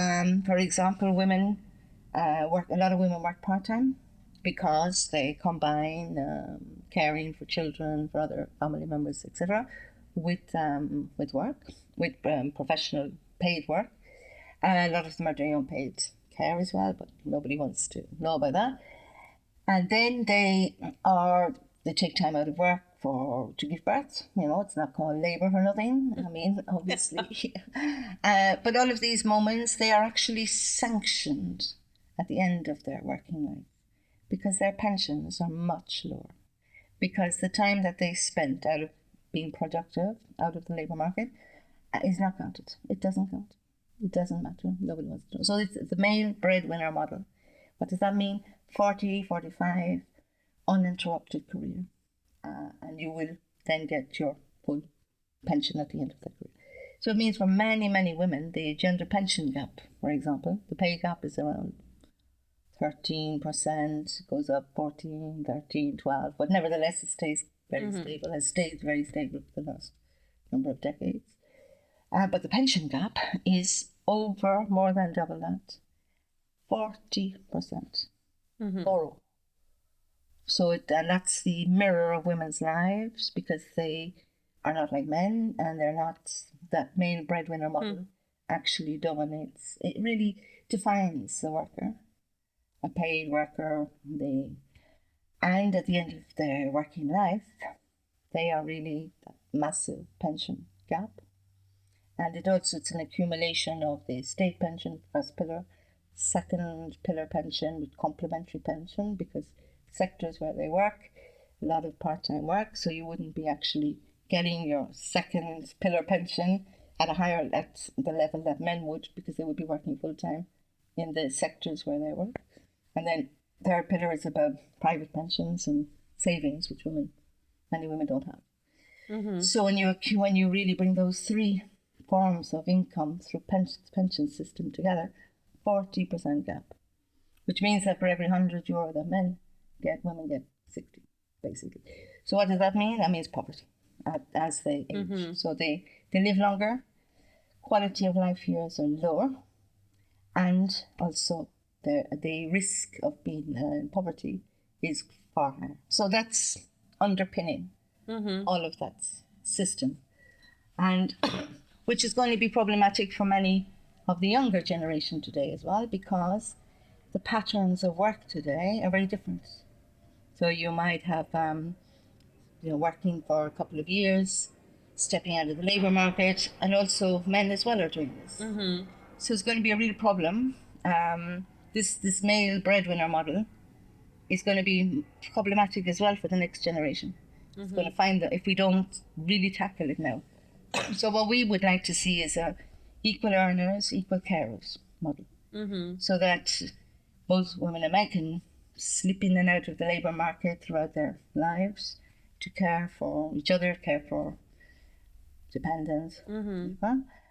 for example, women a lot of women work part-time because they combine caring for children, for other family members, etc., with work, with professional paid work. A lot of them are doing unpaid care as well, but nobody wants to know about that. And then they take time out of work to give birth. It's not called labour for nothing. I mean, obviously. But all of these moments, they are actually sanctioned at the end of their working life because their pensions are much lower. Because the time that they spent out of being productive, out of the labour market, is not counted. It doesn't count. It doesn't matter. Nobody wants to know. So it's the male breadwinner model. What does that mean? 40, 45, uninterrupted career. And you will then get your full pension at the end of the career. So it means for many, many women, the gender pension gap, for example, the pay gap is around 13%, goes up 14, 13, 12, but nevertheless it stays very stable, has stayed very stable for the last number of decades. But the pension gap is over more than double that, 40%. Borrow. So and that's the mirror of women's lives because they are not like men and they're not, that male breadwinner model actually dominates. It really defines the worker, a paid worker, and at the end of their working life, they are really that massive pension gap. And it's an accumulation of the state pension, first pillar, second pillar pension with complementary pension because sectors where they work, a lot of part-time work, so you wouldn't be actually getting your second pillar pension at the level that men would because they would be working full-time in the sectors where they work. And then third pillar is about private pensions and savings, which many women don't have. So when you really bring those three forms of income through pension system together, 40% gap, which means that for every €100 that men get, women get 60, basically. So what does that mean? That means poverty as they age. So they live longer, quality of life years are lower, and also the risk of being in poverty is far higher. So that's underpinning all of that system, and which is going to be problematic for many of the younger generation today as well, because the patterns of work today are very different. So you might have, working for a couple of years, stepping out of the labour market, and also men as well are doing this. So it's going to be a real problem. This male breadwinner model is going to be problematic as well for the next generation. It's going to find that if we don't really tackle it now. So what we would like to see is a equal earners, equal carers model. So that both women and men can slip in and out of the labour market throughout their lives to care for each other, care for dependents,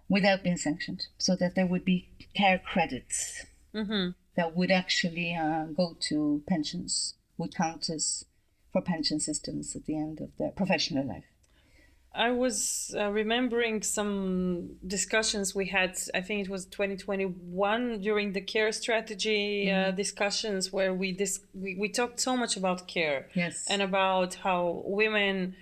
without being sanctioned. So that there would be care credits that would actually go to pensions, would count as for pension systems at the end of their professional life. I was remembering some discussions we had, I think it was 2021, during the care strategy discussions, where we talked so much about care. Yes. And about how women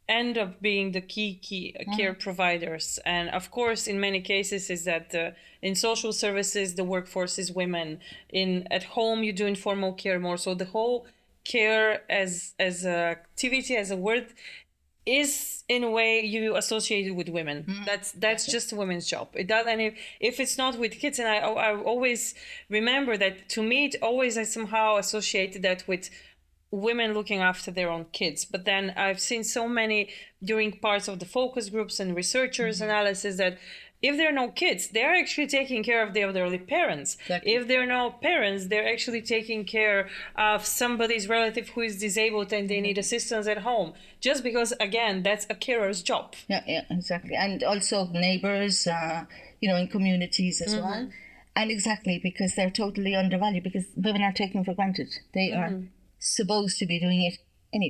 end up being the key care providers. And of course, in many cases, is that in social services, the workforce is women. In at home, you do informal care more. So the whole care as a activity, as a word, is in a way you associate it with women. That's just a women's job. It does, and if it's not with kids, and I always remember that to me it always I somehow associated that with women looking after their own kids. But then I've seen so many during parts of the focus groups and researchers analysis that if there are no kids, they're actually taking care of the elderly parents. Exactly. If there are no parents, they're actually taking care of somebody's relative who is disabled and they need assistance at home. Just because, again, that's a carer's job. Yeah, exactly. And also neighbors, in communities as well. And exactly, because they're totally undervalued, because women are taken for granted. They are supposed to be doing it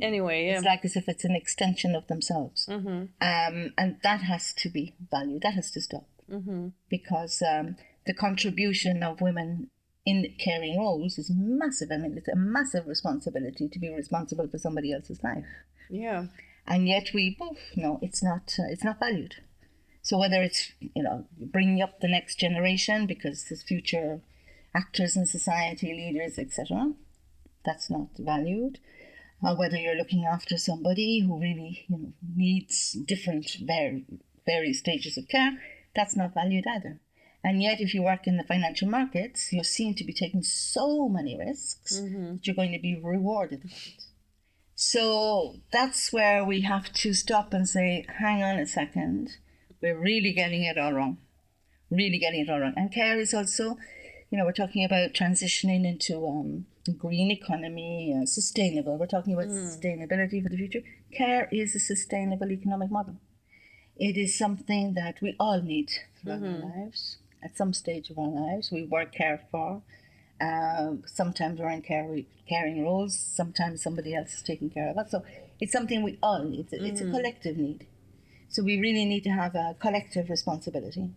anyway. Yeah. It's like as if it's an extension of themselves. And that has to be valued. That has to stop. Because the contribution of women in caring roles is massive. I mean, it's a massive responsibility to be responsible for somebody else's life. Yeah. And yet we both know it's not valued. So whether it's bringing up the next generation because there's future actors in society, leaders, etc., that's not valued. Whether you're looking after somebody who really needs different various stages of care, that's not valued either. And yet, if you work in the financial markets, you're seen to be taking so many risks that you're going to be rewarded for it. So that's where we have to stop and say, hang on a second, we're really getting it all wrong. Really getting it all wrong. And care is also, we're talking about transitioning into green economy, sustainable. We're talking about sustainability for the future. Care is a sustainable economic model. It is something that we all need throughout our lives. At some stage of our lives, we work care for. Sometimes we're in caring roles. Sometimes somebody else is taking care of us. So it's something we all need. It's a collective need. So we really need to have a collective responsibility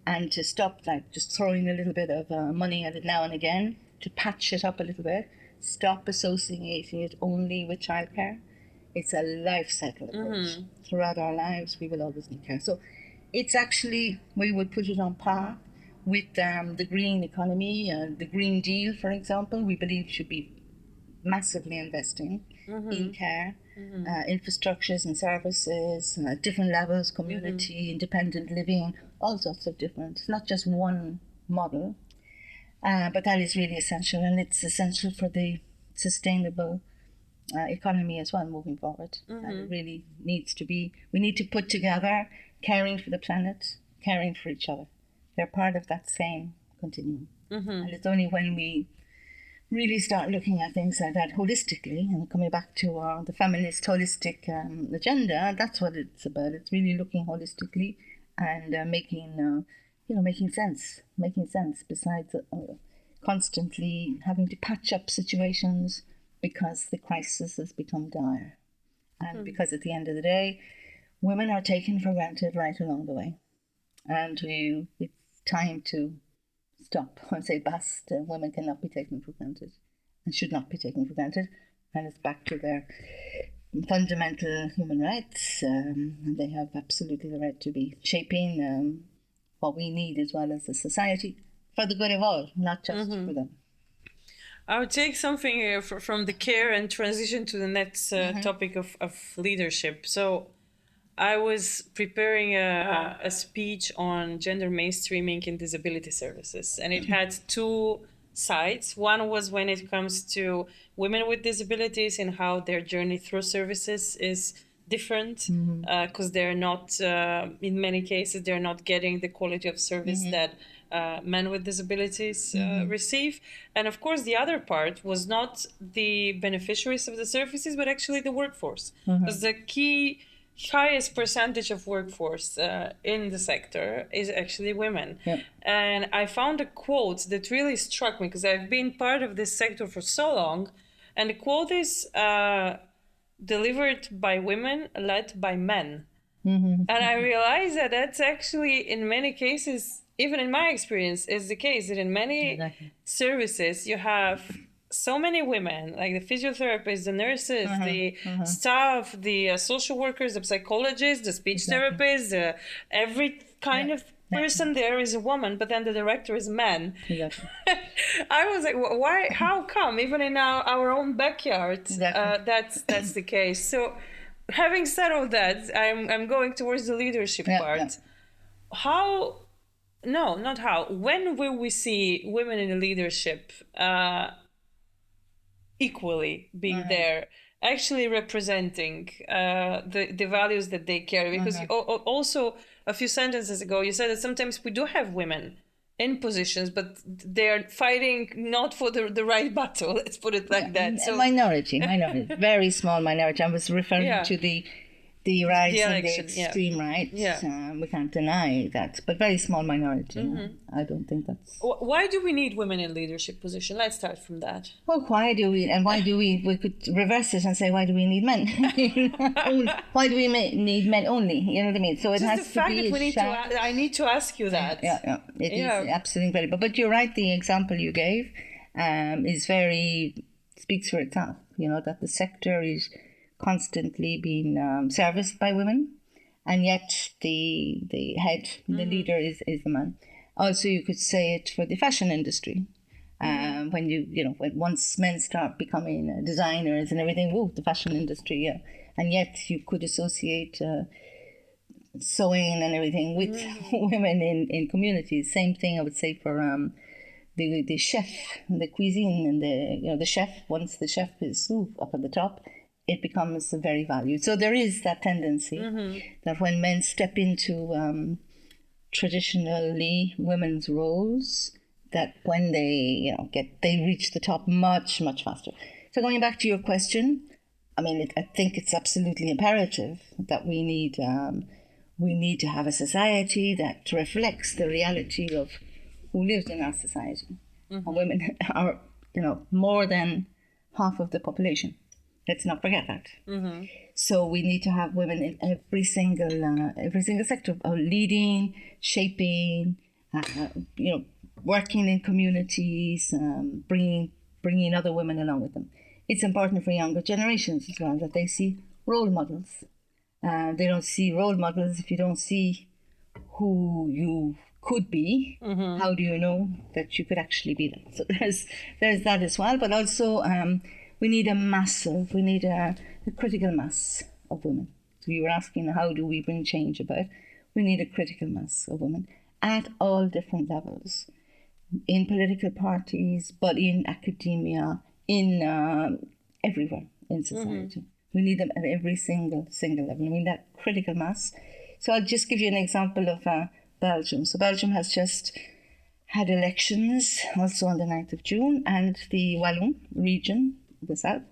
and to stop just throwing a little bit of money at it now and again to patch it up a little bit. Stop associating it only with childcare. It's a life cycle approach. Throughout our lives, we will always need care. So it's actually, we would put it on par with the green economy, the Green Deal, for example. We believe should be massively investing in care, infrastructures and services, different levels, community, independent living, all sorts of different. It's not just one model, but that is really essential, and it's essential for the sustainable economy as well moving forward. And it really needs to be, we need to put together caring for the planet, caring for each other. They're part of that same continuum. And it's only when we really start looking at things like that holistically, and coming back to the feminist holistic agenda, that's what it's about. It's really looking holistically and making sense, besides constantly having to patch up situations because the crisis has become dire. And because at the end of the day, women are taken for granted right along the way. And it's time to stop and say, basta, women cannot be taken for granted and should not be taken for granted. And it's back to their fundamental human rights. And they have absolutely the right to be shaping what we need as well as a society for the good of all, not just for them. I would take something here from the care and transition to the next topic of leadership. So I was preparing a speech on gender mainstreaming in disability services, and it had two sides. One was when it comes to women with disabilities and how their journey through services is different because they're not, in many cases, they're not getting the quality of service that men with disabilities receive. And of course, the other part was not the beneficiaries of the services, but actually the workforce. Because the highest percentage of workforce in the sector is actually women. Yeah. And I found a quote that really struck me because I've been part of this sector for so long. And the quote is delivered by women, led by men. And I realized that that's actually, in many cases, even in my experience, is the case that in many services you have so many women, like the physiotherapists, the nurses, the staff, the social workers, the psychologists, the speech therapists, every kind of person there is a woman, but then the director is a man. Exactly. I was like, why? How come? Even in our own backyard, that's the case. So, having said all that, I'm going towards the leadership part. How? No, not how. When will we see women in leadership equally being there, actually representing the values that they carry? Because you, also a few sentences ago you said that sometimes we do have women in positions, but they're fighting not for the right battle. Let's put it like that. So minority, very small minority. I was referring to the rise in the extreme right. We can't deny that, but very small minority. I don't think that's. Why do we need women in leadership position? Let's start from that. Well, why do we? And why do we? We could reverse it and say, why do we need men? Why do we need men only? You know what I mean? So it just has the to fact be. That we need to, I need to ask you that. It is absolutely incredible. But you're right. The example you gave is speaks for itself. You know that the sector is constantly being serviced by women, and yet the head, the leader is the man. Also, you could say it for the fashion industry. When once men start becoming designers and everything, the fashion industry, and yet you could associate sewing and everything with women in communities. Same thing I would say for the chef, the cuisine, and the chef. Once the chef is up at the top, it becomes very valued. So there is that tendency that when men step into traditionally women's roles, that when they reach the top much, much faster. So going back to your question, I mean, I think it's absolutely imperative that we need to have a society that reflects the reality of who lives in our society. And women are, more than half of the population. Let's not forget that. So we need to have women in every single sector of leading, shaping, working in communities, bringing other women along with them. It's important for younger generations as well that they see role models. They don't see role models if you don't see who you could be. How do you know that you could actually be that? So there's that as well, but also. We need a critical mass of women. So you were asking, how do we bring change about? We need a critical mass of women at all different levels, in political parties, but in academia, in everywhere in society. We need them at every single level. I mean, that critical mass. So I'll just give you an example of Belgium. So Belgium has just had elections also on the 9th of June, and the Walloon region, the south,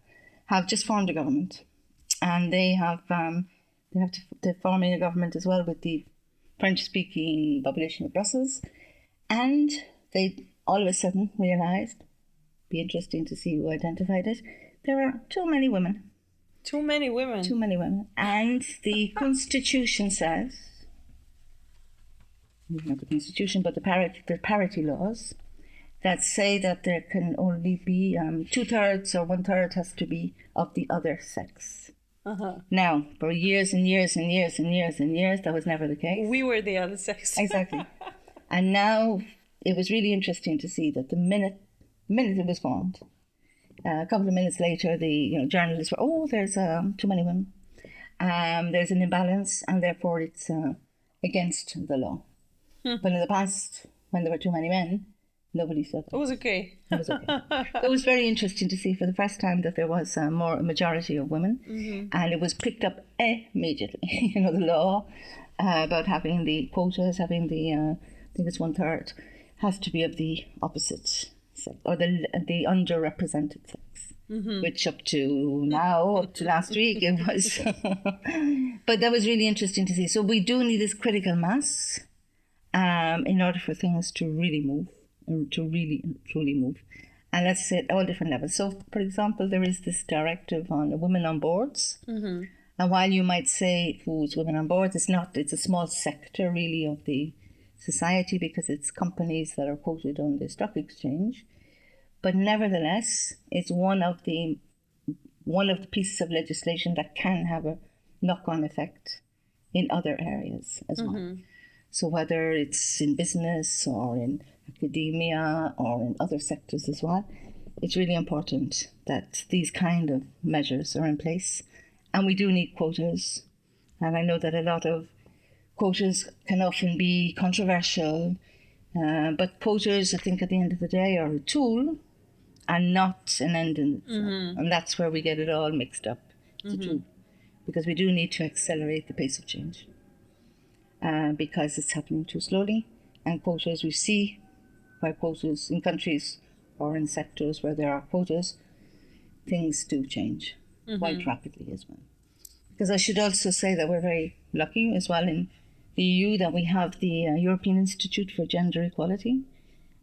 have just formed a government, and they have to form a government as well with the French-speaking population of Brussels, and they all of a sudden realised, be interesting to see who identified it, there are too many women. Too many women, and the constitution says, not the constitution, but the parity laws, that say that there can only be 2/3 or 1/3 has to be of the other sex. Now, for years and years and years and years and years, that was never the case. We were the other sex. Exactly. And now it was really interesting to see that the minute it was formed, a couple of minutes later, the journalists were, there's too many women. There's an imbalance, and therefore it's against the law. But in the past, when there were too many men, nobody said that. It was okay. It was okay. It was very interesting to see for the first time that there was a majority of women, and it was picked up immediately. The law about having the quotas, having the I think it's 1/3, has to be of the opposite sex or the underrepresented sex. Which up to last week it was. But that was really interesting to see. So we do need this critical mass in order for things to really move. To really truly move, and let's say at all different levels. So, for example, there is this directive on women on boards, and while you might say who's women on boards, it's a small sector really of the society because it's companies that are quoted on the stock exchange. But nevertheless, it's one of the pieces of legislation that can have a knock-on effect in other areas as well. So whether it's in business or in academia or in other sectors as well, it's really important that these kind of measures are in place. And we do need quotas. And I know that a lot of quotas can often be controversial, but quotas, I think, at the end of the day, are a tool and not an end in itself. And that's where we get it all mixed up. It's a tool. Because we do need to accelerate the pace of change. Because it's happening too slowly. And quotas, we see where quotas in countries or in sectors where there are quotas, things do change quite rapidly as well. Because I should also say that we're very lucky as well in the EU that we have the European Institute for Gender Equality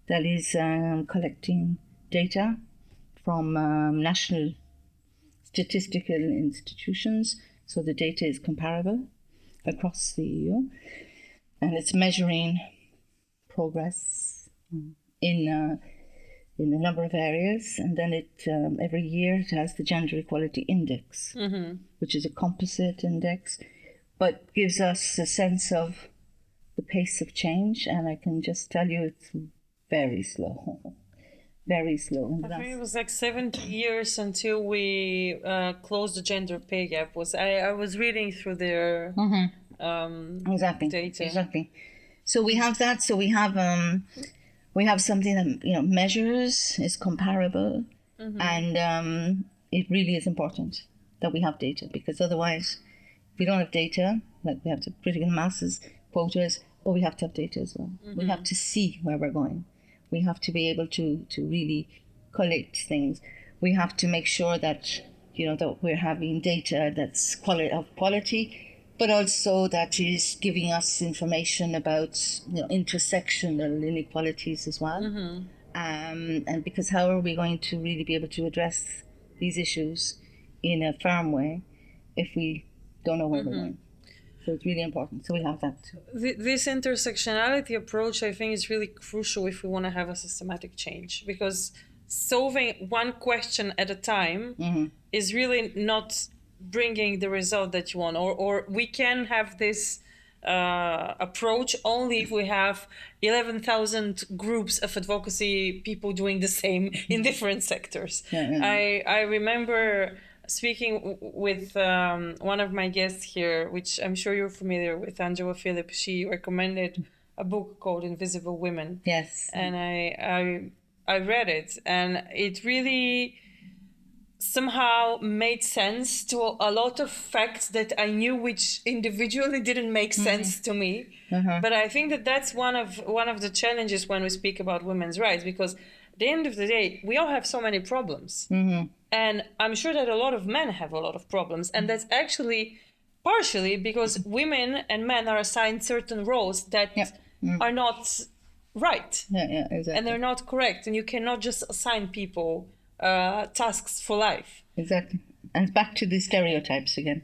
that is collecting data from national statistical institutions, so the data is comparable across the EU, and it's measuring progress in a number of areas, and then it every year it has the Gender Equality Index, which is a composite index, but gives us a sense of the pace of change, and I can just tell you it's very slow. Very slow. I think it was like 70 years until we closed the gender pay gap. I was reading through their exactly data. Exactly. So we have that. So we have something that measures, is comparable, and it really is important that we have data, because otherwise, if we don't have data, like we have the critical masses, quotas, but we have to have data as well. We have to see where we're going. We have to be able to really collect things. We have to make sure that that we're having data that's of quality, but also that is giving us information about intersectional inequalities as well. And because how are we going to really be able to address these issues in a firm way if we don't know where we're going? So it's really important. So we have that too. This intersectionality approach, I think, is really crucial if we want to have a systematic change, because solving one question at a time is really not bringing the result that you want. Or we can have this approach only if we have 11,000 groups of advocacy people doing the same in different sectors. I remember speaking with one of my guests here, which I'm sure you're familiar with, Angela Phillip. She recommended a book called Invisible Women. Yes. And I read it, and it really somehow made sense to a lot of facts that I knew which individually didn't make sense to me. But I think that that's one of the challenges when we speak about women's rights, because at the end of the day, we all have so many problems. And I'm sure that a lot of men have a lot of problems. And that's actually partially because women and men are assigned certain roles that are not right. Exactly. And they're not correct. And you cannot just assign people tasks for life. Exactly. And back to the stereotypes again.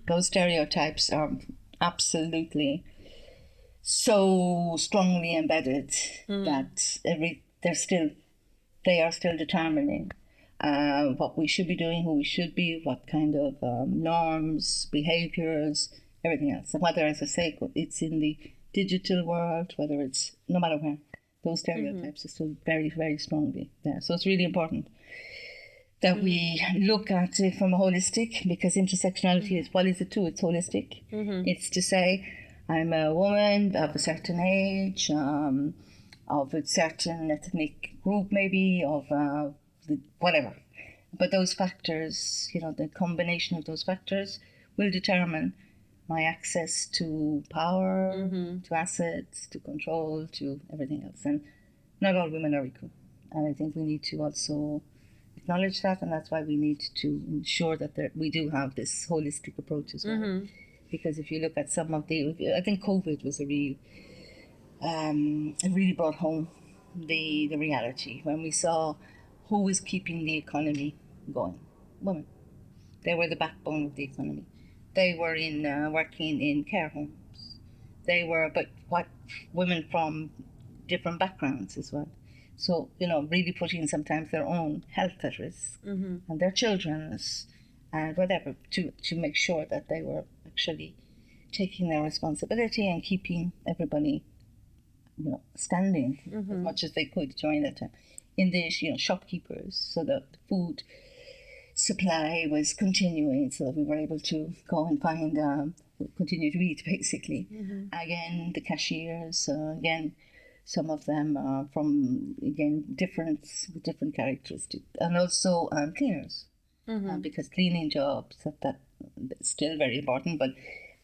Those stereotypes are absolutely so strongly embedded that they are still determining what we should be doing, who we should be, what kind of norms, behaviors, everything else. And whether, as I say, it's in the digital world, whether it's no matter where, those stereotypes are still very, very strongly there. So it's really important that we look at it from a holistic, because intersectionality is, what is it too? It's holistic. It's to say, I'm a woman of a certain age, of a certain ethnic group maybe, of whatever. But those factors, the combination of those factors will determine my access to power, to assets, to control, to everything else. And not all women are equal. And I think we need to also acknowledge that, and that's why we need to ensure that we do have this holistic approach as well. Because if you look at some of I think COVID was it really brought home the reality when we saw who was keeping the economy going. Women. They were the backbone of the economy. They were working in care homes. But women from different backgrounds as well. So, really putting sometimes their own health at risk and their children's and whatever to make sure that they were actually taking their responsibility and keeping everybody, standing as much as they could during that time. In the, shopkeepers, so that the food supply was continuing, so that we were able to go and find, continue to eat, basically. Again, the cashiers, again, some of them are from, again, different characteristics. And also cleaners, because cleaning jobs, that still very important, but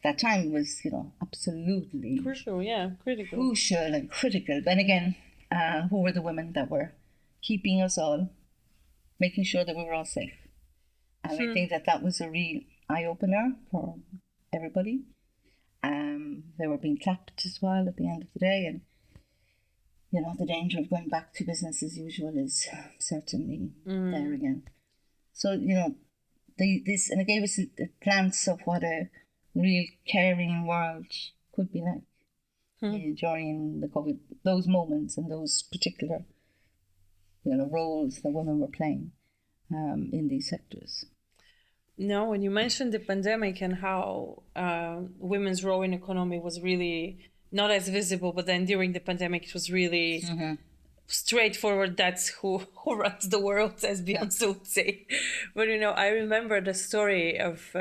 that time was, absolutely Crucial, yeah, critical. crucial and critical. Then again, who were the women that were keeping us all, making sure that we were all safe? And I think that was a real eye-opener for everybody. They were being clapped as well at the end of the day, and the danger of going back to business as usual is certainly there again. So this, and it gave us a glance of what a real caring world could be like during the COVID, those moments and those particular roles that women were playing in these sectors. No, when you mentioned the pandemic and how women's role in economy was really not as visible, but then during the pandemic it was really straightforward. That's who runs the world, as Beyonce would say. But I remember the story of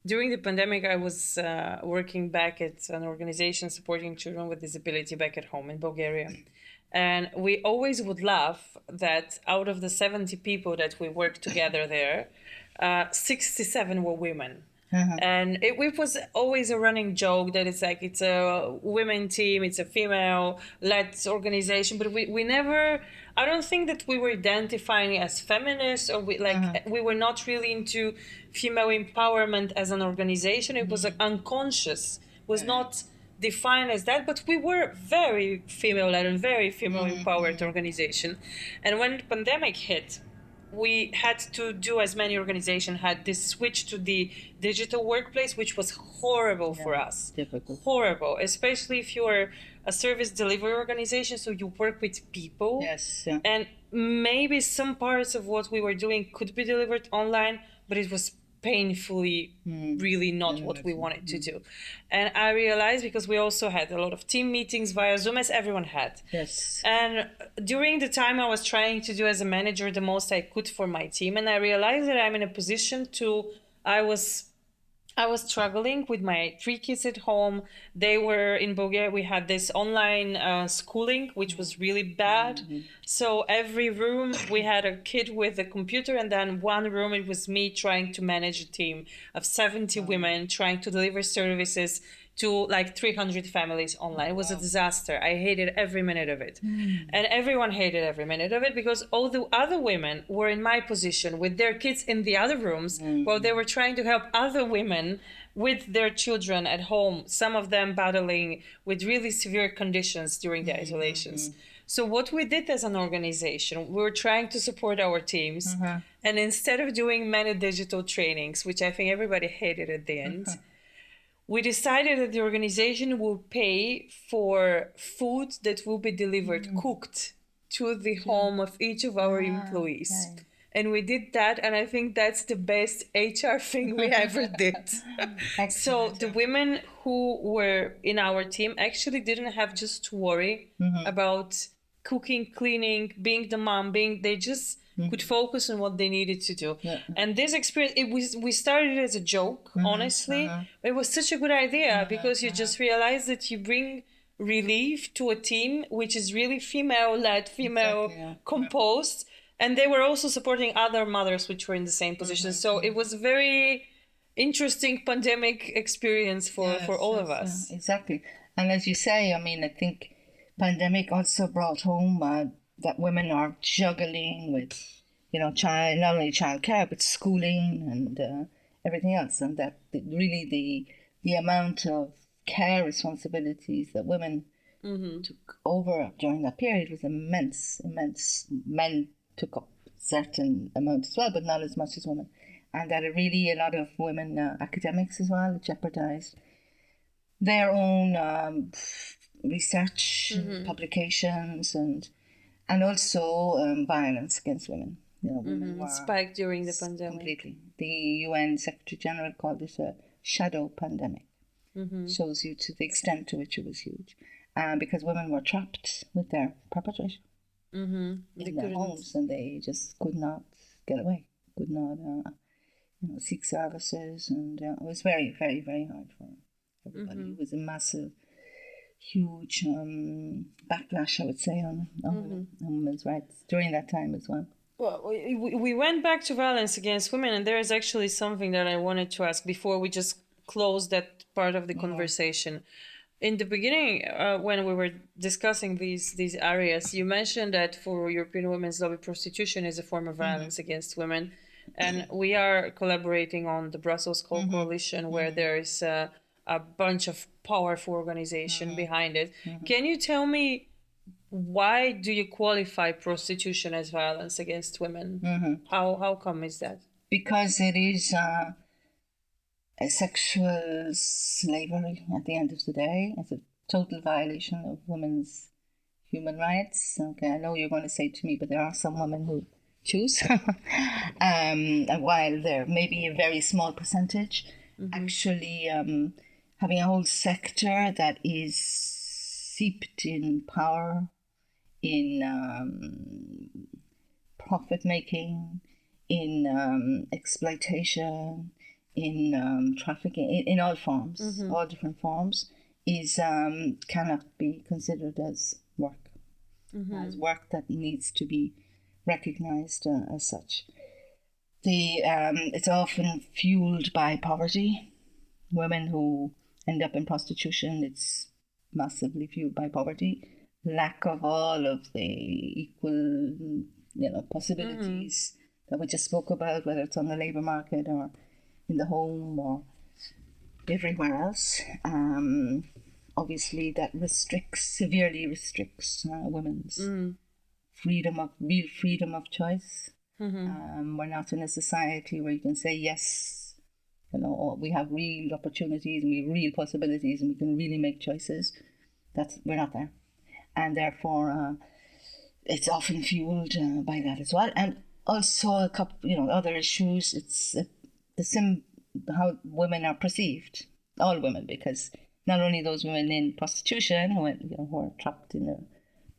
during the pandemic. I was working back at an organization supporting children with disability back at home in Bulgaria. And we always would laugh that out of the 70 people that we worked together there, 67 were women. And it was always a running joke that it's a women team, it's a female-led organization, but we never, I don't think that we were identifying as feminists, or we were not really into female empowerment as an organization. It was unconscious, was not defined as that, but we were very female-led and very female-empowered organization. And when the pandemic hit, we had to do, as many organizations had, this switch to the digital workplace, which was horrible for us. Difficult. Horrible, especially if you're a service delivery organization, so you work with people. Yes. Yeah. And maybe some parts of what we were doing could be delivered online, but it was painfully really not what we wanted to do. And I realized, because we also had a lot of team meetings via Zoom, as everyone had. Yes. And during the time, I was trying to do as a manager the most I could for my team, and I realized that I'm in a position to, I was struggling with my 3 kids at home. They were in Bulgaria. We had this online schooling, which was really bad. So every room we had a kid with a computer, and then one room it was me trying to manage a team of 70 women, trying to deliver services to like 300 families online. It was a disaster. I hated every minute of it. And everyone hated every minute of it, because all the other women were in my position with their kids in the other rooms, while they were trying to help other women with their children at home, some of them battling with really severe conditions during the isolations. So what we did as an organization, we were trying to support our teams. And instead of doing many digital trainings, which I think everybody hated at the end, we decided that the organization will pay for food that will be delivered, cooked, to the home of each of our employees. Okay. And we did that, and I think that's the best HR thing we ever did. So the women who were in our team actually didn't have just to worry about cooking, cleaning, being the mom, they just could focus on what they needed to do. And this experience, we started as a joke, honestly, but it was such a good idea, because you just realize that you bring relief to a team which is really female-led, female-composed, and they were also supporting other mothers which were in the same position. So it was a very interesting pandemic experience for all of us. Yeah, exactly. And as you say, I mean, I think pandemic also brought home that women are juggling with, not only childcare, but schooling and everything else. And that really the amount of care responsibilities that women took over during that period was immense. Men took up certain amount as well, but not as much as women. And that really a lot of women academics as well jeopardized their own research publications, and And also violence against women. Women were spiked during the pandemic. Completely. The UN Secretary General called it a shadow pandemic. Shows you to the extent to which it was huge. Because women were trapped with their perpetrator in their homes, and they just could not get away, could not seek services, and it was very, very, very hard for everybody. It was a massive, huge backlash, I would say, on women and women's rights during that time as well. Well, we went back to violence against women, and there is actually something that I wanted to ask before we just close that part of the conversation. In the beginning, when we were discussing these areas, you mentioned that for European women's lobby, prostitution is a form of violence against women, and we are collaborating on the Brussels Coalition, where there is a bunch of powerful organization behind it. Can you tell me, why do you qualify prostitution as violence against women? How come is that? Because it is a sexual slavery at the end of the day. It's a total violation of women's human rights. Okay, I know you're going to say to me, but there are some women who choose. And while there may be a very small percentage, actually having a whole sector that is seeped in power, in profit making, in exploitation, in trafficking, in all forms, all different forms, is cannot be considered as work, as work that needs to be recognized as such. It's often fueled by poverty. Women who end up in prostitution, it's massively fueled by poverty, lack of all of the equal, possibilities that we just spoke about, whether it's on the labour market or in the home or everywhere else. Obviously, that severely restricts women's real freedom of choice. We're not in a society where you can say, yes, we have real opportunities and we have real possibilities and we can really make choices. We're not there. And therefore, it's often fueled by that as well. And also a couple, other issues. It's how women are perceived, all women, because not only those women in prostitution who are trapped in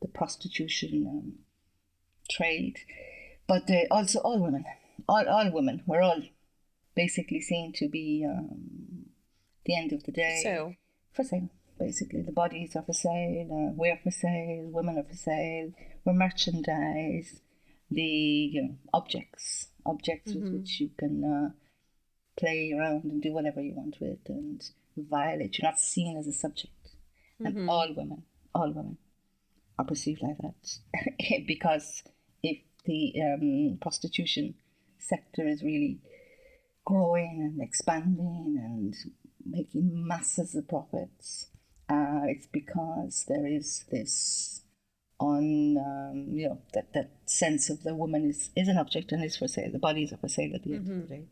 the prostitution trade, but also all women, all women. We're all basically seen to be, the end of the day, for sale. Basically, the bodies are for sale, we're for sale, women are for sale, we're merchandise, the objects with which you can play around and do whatever you want with and violate. You're not seen as a subject. And all women are perceived like that. Because if the prostitution sector is really growing and expanding and making masses of profits, it's because there is this that sense of the woman is an object and is for sale. The bodies are for sale at the end of the day.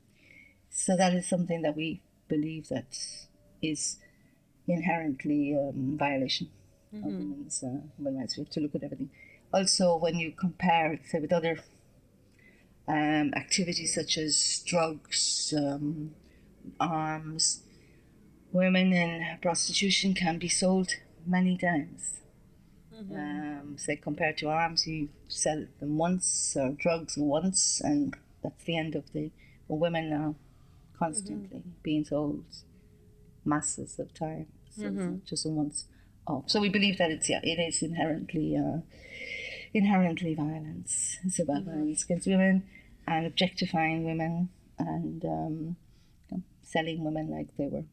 So that is something that we believe that is inherently violation of women's rights. We have to look at everything. Also, when you compare, say, with other activities such as drugs, arms, women in prostitution can be sold many times. Say, compared to arms, you sell them once, or drugs once, and that's the end of the women now constantly being sold masses of times, so it's not just once off. So we believe that it is inherently violence. It's about violence against women and objectifying women and selling women like they were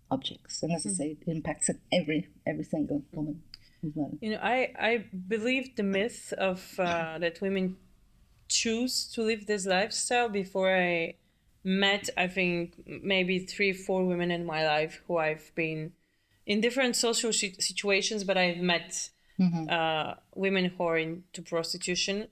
objects. And as I say, it impacts on every single woman as well. I believe the myth of that women choose to live this lifestyle before I met, I think, maybe 3-4 women in my life who I've been in different social situations, but I've met women who are into prostitution.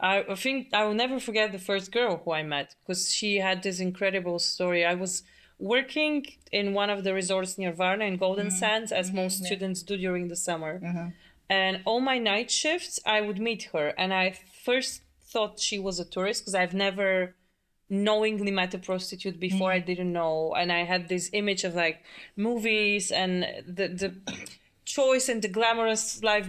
I think I will never forget the first girl who I met, because she had this incredible story. I was working in one of the resorts near Varna in Golden Sands, as most students do during the summer. And all my night shifts, I would meet her. And I first thought she was a tourist because I've never knowingly met a prostitute before. I didn't know. And I had this image of like movies and the choice and the glamorous life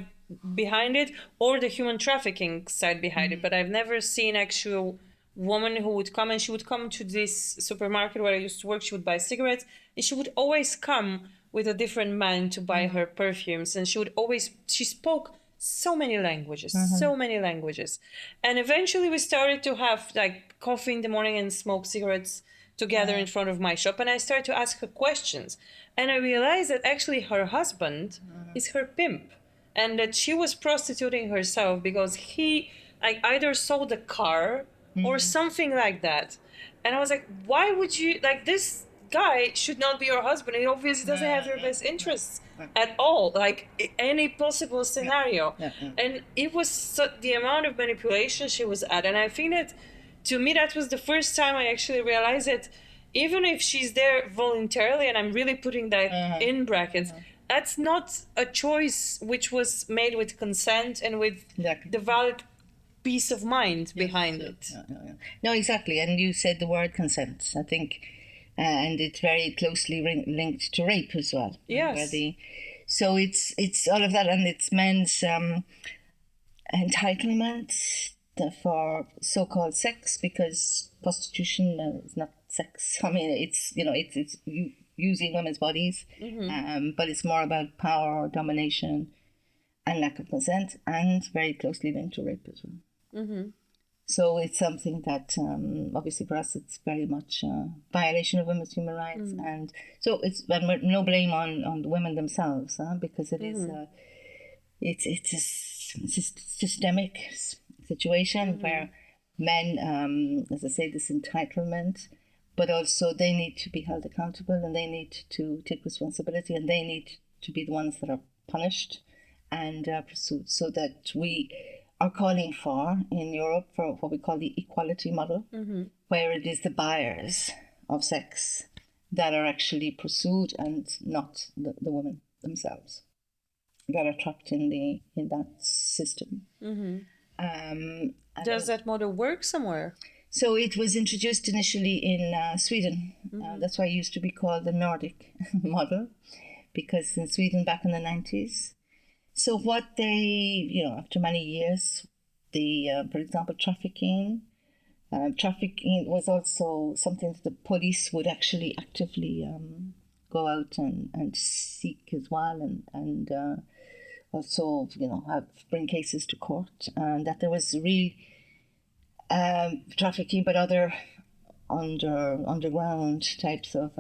behind it, or the human trafficking side behind it. But I've never seen actual woman who would come, and she would come to this supermarket where I used to work. She would buy cigarettes, and she would always come with a different man to buy her perfumes. And she spoke so many languages, so many languages. And eventually we started to have like coffee in the morning and smoke cigarettes together in front of my shop. And I started to ask her questions. And I realized that actually her husband is her pimp, and that she was prostituting herself because he like either sold a car or something like that. And I was like, why would you, like, this guy should not be your husband. He obviously doesn't have your best interests at all, like any possible scenario. And it was the amount of manipulation she was at. And I think that to me, that was the first time I actually realized that even if she's there voluntarily, and I'm really putting that in brackets, that's not a choice which was made with consent and with the valid peace of mind behind it. No, exactly. And you said the word consent, I think, and it's very closely linked to rape as well. Yes. So it's all of that, and it's men's entitlement for so-called sex, because prostitution is not sex. I mean, it's using women's bodies, but it's more about power, domination, and lack of consent, and very closely linked to rape as well. So it's something that obviously for us it's very much a violation of women's human rights, and so it's no blame on the women themselves, because it is it's a systemic situation where men, as I say, this entitlement, but also they need to be held accountable, and they need to take responsibility, and they need to be the ones that are punished and pursued, so that we are calling for in Europe for what we call the equality model, where it is the buyers of sex that are actually pursued and not the women themselves that are trapped in that system. Does that model work somewhere? So it was introduced initially in Sweden. That's why it used to be called the Nordic model, because in Sweden back in the 90s. So what they, after many years, for example, trafficking was also something that the police would actually actively go out and seek as well, and also, bring cases to court, and that there was real trafficking, but other underground types of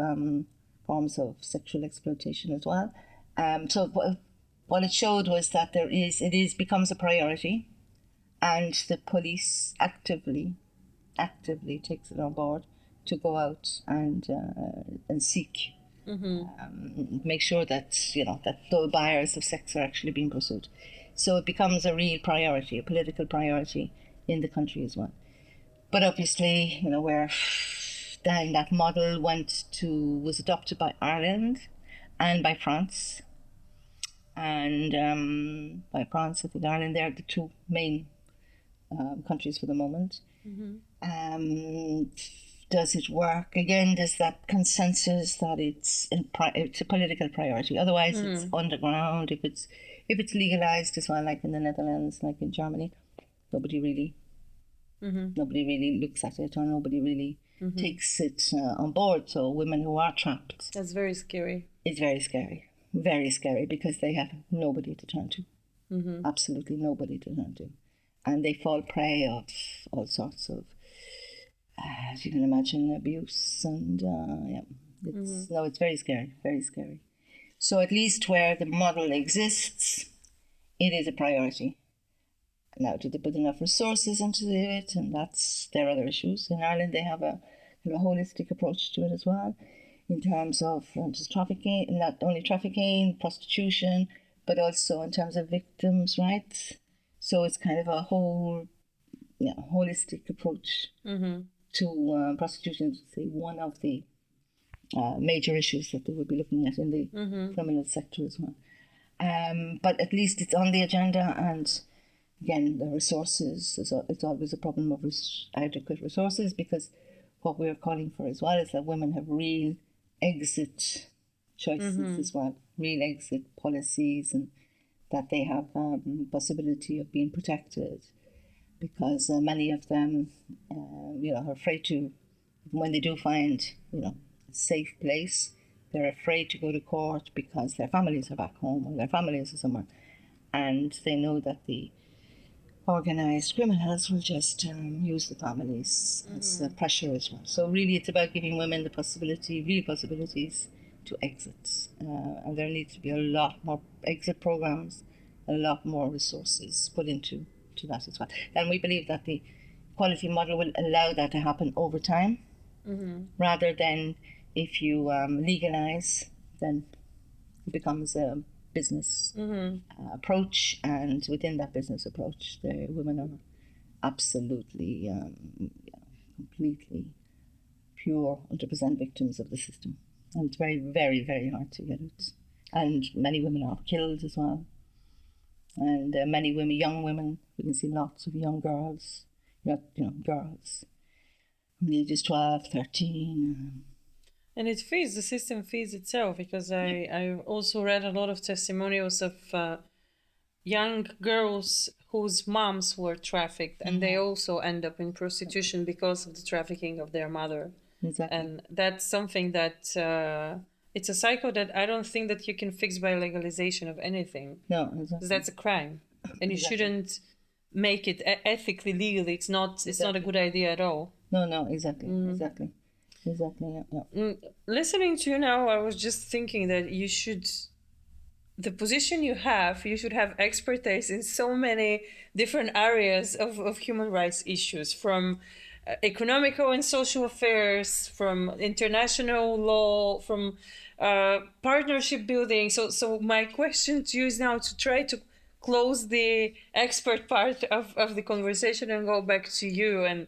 forms of sexual exploitation as well. So what it showed was that it becomes a priority, and the police actively takes it on board to go out and seek, make sure that that the buyers of sex are actually being pursued. So it becomes a real priority, a political priority in the country as well. But obviously, where then that model was adopted by Ireland and by France. And by France, I think Ireland, they're the two main countries for the moment. Does it work? Again, there's that consensus that it's a political priority. Otherwise, it's underground. If it's legalized as well, like in the Netherlands, like in Germany, nobody really looks at it, or nobody really takes it on board. So women who are trapped, that's very scary. It's very scary. Very scary, because they have nobody to turn to. Absolutely nobody to turn to. And they fall prey of all sorts of, as you can imagine, abuse. And it's very scary, very scary. So at least where the model exists, it is a priority. Now, do they put enough resources into it? And that's their other issues. In Ireland, they have a holistic approach to it as well, in terms of just trafficking, not only trafficking, prostitution, but also in terms of victims' rights. So it's kind of a whole, holistic approach to prostitution. Say one of the major issues that they would be looking at in the criminal sector as well. But at least it's on the agenda, and again, the resources, it's always a problem of adequate resources, because what we're calling for as well is that women have real exit choices as well, real exit policies, and that they have possibility of being protected, because many of them, are afraid to, when they do find, a safe place, they're afraid to go to court because their families are back home or their families are somewhere, and they know that the organized criminals will just use the families as pressure as well. So really, it's about giving women the possibility, real possibilities, to exit, and there needs to be a lot more exit programs, a lot more resources put into that as well. And we believe that the quality model will allow that to happen over time, rather than if you legalize, then it becomes a business approach, and within that business approach, the women are absolutely, completely pure 100% victims of the system, and it's very, very, very hard to get it. And many women are killed as well, and many women, young women, we can see lots of young girls, girls from the ages 12, 13. And the system feeds itself, because I also read a lot of testimonials of young girls whose moms were trafficked, and they also end up in prostitution because of the trafficking of their mother. Exactly. And that's something that it's a cycle that I don't think that you can fix by legalization of anything. No, exactly. Because that's a crime, and you shouldn't make it ethically, legally. It's not a good idea at all. No, exactly. Yeah. Listening to you now, I was just thinking that the position you should have expertise in so many different areas of human rights issues, from economical and social affairs, from international law, from partnership building. So my question to you is now to try to close the expert part of the conversation and go back to you. And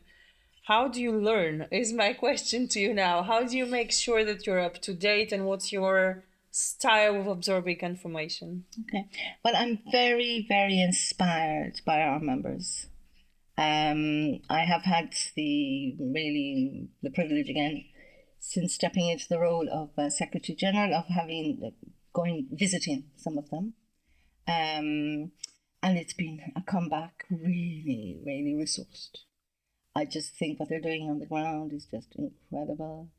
how do you learn is my question to you now. How do you make sure that you're up to date, and what's your style of absorbing information? Okay. Well, I'm very, very inspired by our members. I have had the privilege again, since stepping into the role of Secretary General, of visiting some of them. And it's been a comeback really, really resourced. I just think what they're doing on the ground is just incredible.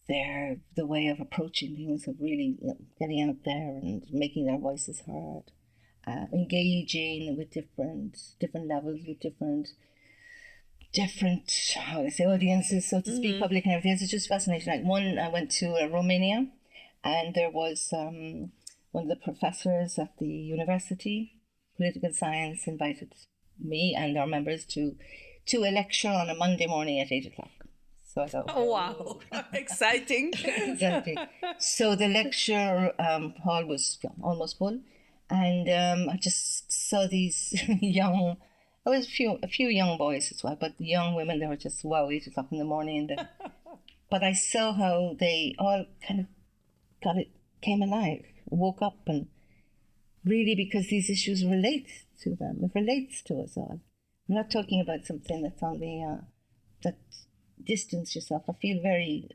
The way of approaching things, of really getting out there and making their voices heard, engaging with different levels, with different audiences, so to speak, public and everything. It's just fascinating. Like one, I went to Romania, and there was one of the professors at the university, political science, invited me and our members to a lecture on a Monday morning at 8:00. So I thought, oh wow, exciting! Exactly. So the lecture hall was almost full, and I just saw these young. There was a few young boys as well, but the young women, they were just, wow, 8:00 in the morning. But I saw how they all kind of came alive, woke up, and really, because these issues relate to them. It relates to us all. I'm not talking about something that's on that distance yourself. I feel very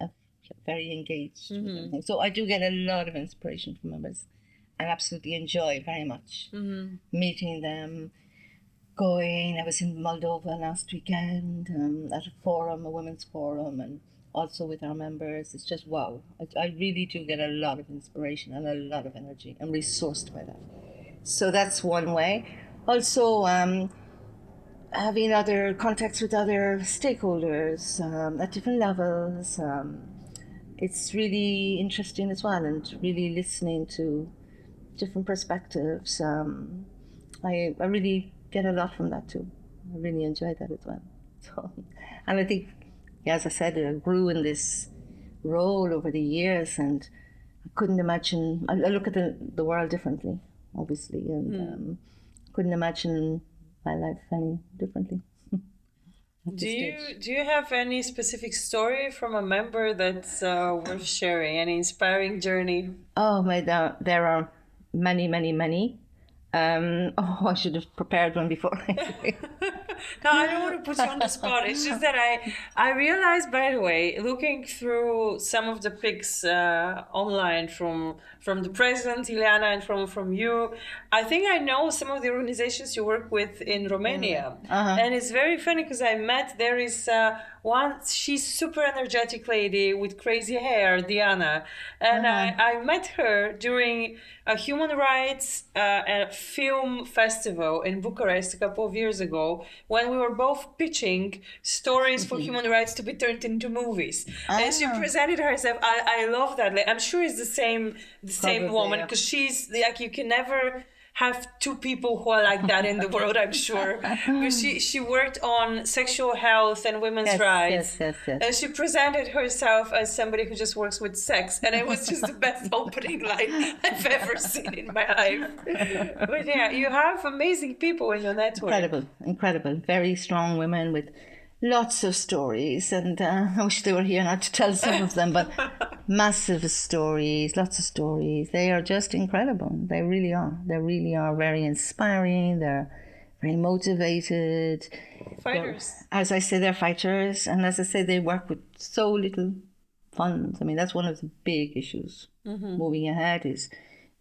engaged with everything. So I do get a lot of inspiration from members, and absolutely enjoy very much meeting them. I was in Moldova last weekend at a women's forum, and also with our members. It's just wow. I really do get a lot of inspiration and a lot of energy. I'm resourced by that. So that's one way. Also, having other contacts with other stakeholders at different levels. It's really interesting as well, and really listening to different perspectives. I really get a lot from that too. I really enjoy that as well. So, and I think, as I said, I grew in this role over the years, and I couldn't imagine. I look at the world differently, obviously, and couldn't imagine my life any differently. at this stage. Do you have any specific story from a member that's worth sharing? Any inspiring journey? Oh, there are many, many, many. I should have prepared one before. No, I don't want to put you on the spot. It's just that I realized, by the way, looking through some of the pics online from the president, Ileana, and from you, I think I know some of the organizations you work with in Romania. And it's very funny because there is one, she's super energetic lady with crazy hair, Diana. And I met her during a human rights film festival in Bucharest a couple of years ago when we were both pitching stories for human rights to be turned into movies. And she presented herself. I love that. Like, I'm sure it's the same Probably, woman yeah. because she's like, you can never have two people who are like that in the world, I'm sure. Because she worked on sexual health and women's rights. Yes. And she presented herself as somebody who just works with sex. And it was just the best opening line I've ever seen in my life. But yeah, you have amazing people in your network. Incredible. Very strong women with lots of stories. And I wish they were here not to tell some of them, but massive stories, lots of stories. They are just incredible. They really are. They really are very inspiring. They're very motivated. Fighters. As I say, they're fighters. And as I say, they work with so little funds. I mean, that's one of the big issues moving ahead is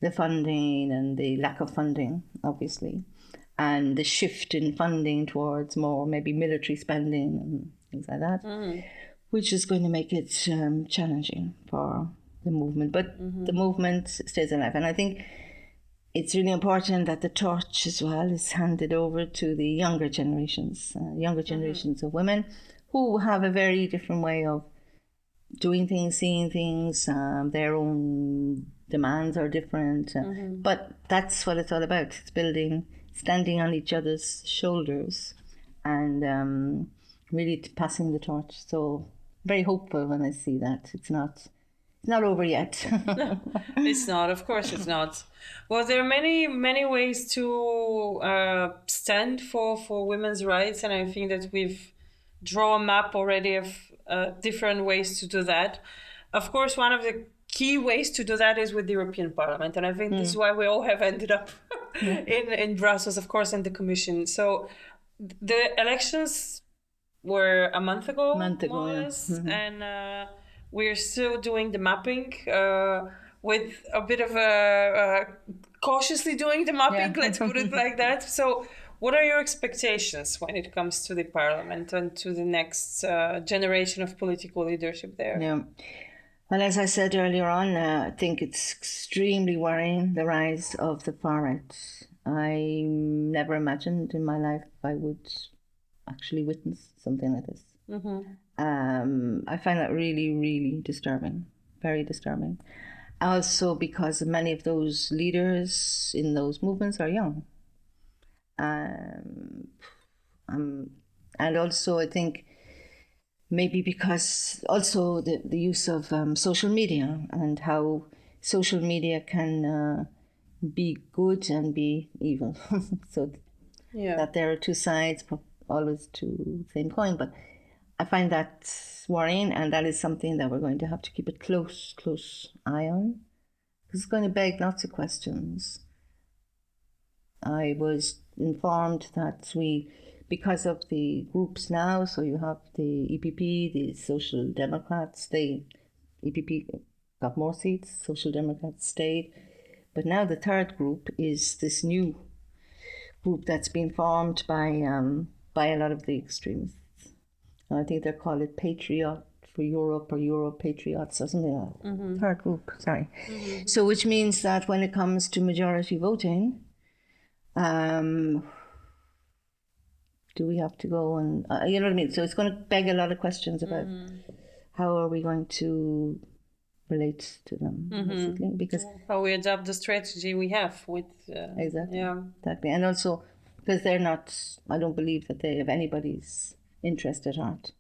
the funding and the lack of funding, obviously, and the shift in funding towards more maybe military spending and things like that, which is going to make it challenging for the movement. But the movement stays alive. And I think it's really important that the torch as well is handed over to the younger generations of women who have a very different way of doing things, seeing things. Their own demands are different. But that's what it's all about. It's building, standing on each other's shoulders and really passing the torch. So very hopeful when I see that. It's not over yet. It's not, of course it's not. Well, there are many ways to stand for women's rights, and I think that we've drawn a map already of different ways to do that. Of course, one of the key ways to do that is with the European Parliament, and I think this is why we all have ended up in Brussels, of course, and the Commission. So the elections were a month ago, more or less, and we're still doing the mapping with a bit of a cautiously doing the mapping, let's put it like that. So what are your expectations when it comes to the Parliament and to the next generation of political leadership there? Yeah. Well, as I said earlier on, I think it's extremely worrying, the rise of the far right. I never imagined in my life I would actually witness something like this. I find that really, really disturbing, very disturbing. Also because many of those leaders in those movements are young. And also I think maybe because also the use of social media and how social media can be good and be evil. So that there are two sides, always to the same coin. But I find that worrying, and that is something that we're going to have to keep a close eye on. It's going to beg lots of questions. I was informed that because of the groups now, so you have the EPP, the Social Democrats, the EPP got more seats, Social Democrats stayed. But now the third group is this new group that's been formed by a lot of the extremists. And I think they're called it Patriot for Europe or Euro Patriots or something like that. Third group, sorry. So which means that when it comes to majority voting, do we have to go and, you know what I mean? So it's going to beg a lot of questions about how are we going to relate to them, basically, because how we adapt the strategy we have with exactly. And also because they're not, I don't believe that they have anybody's interest at heart,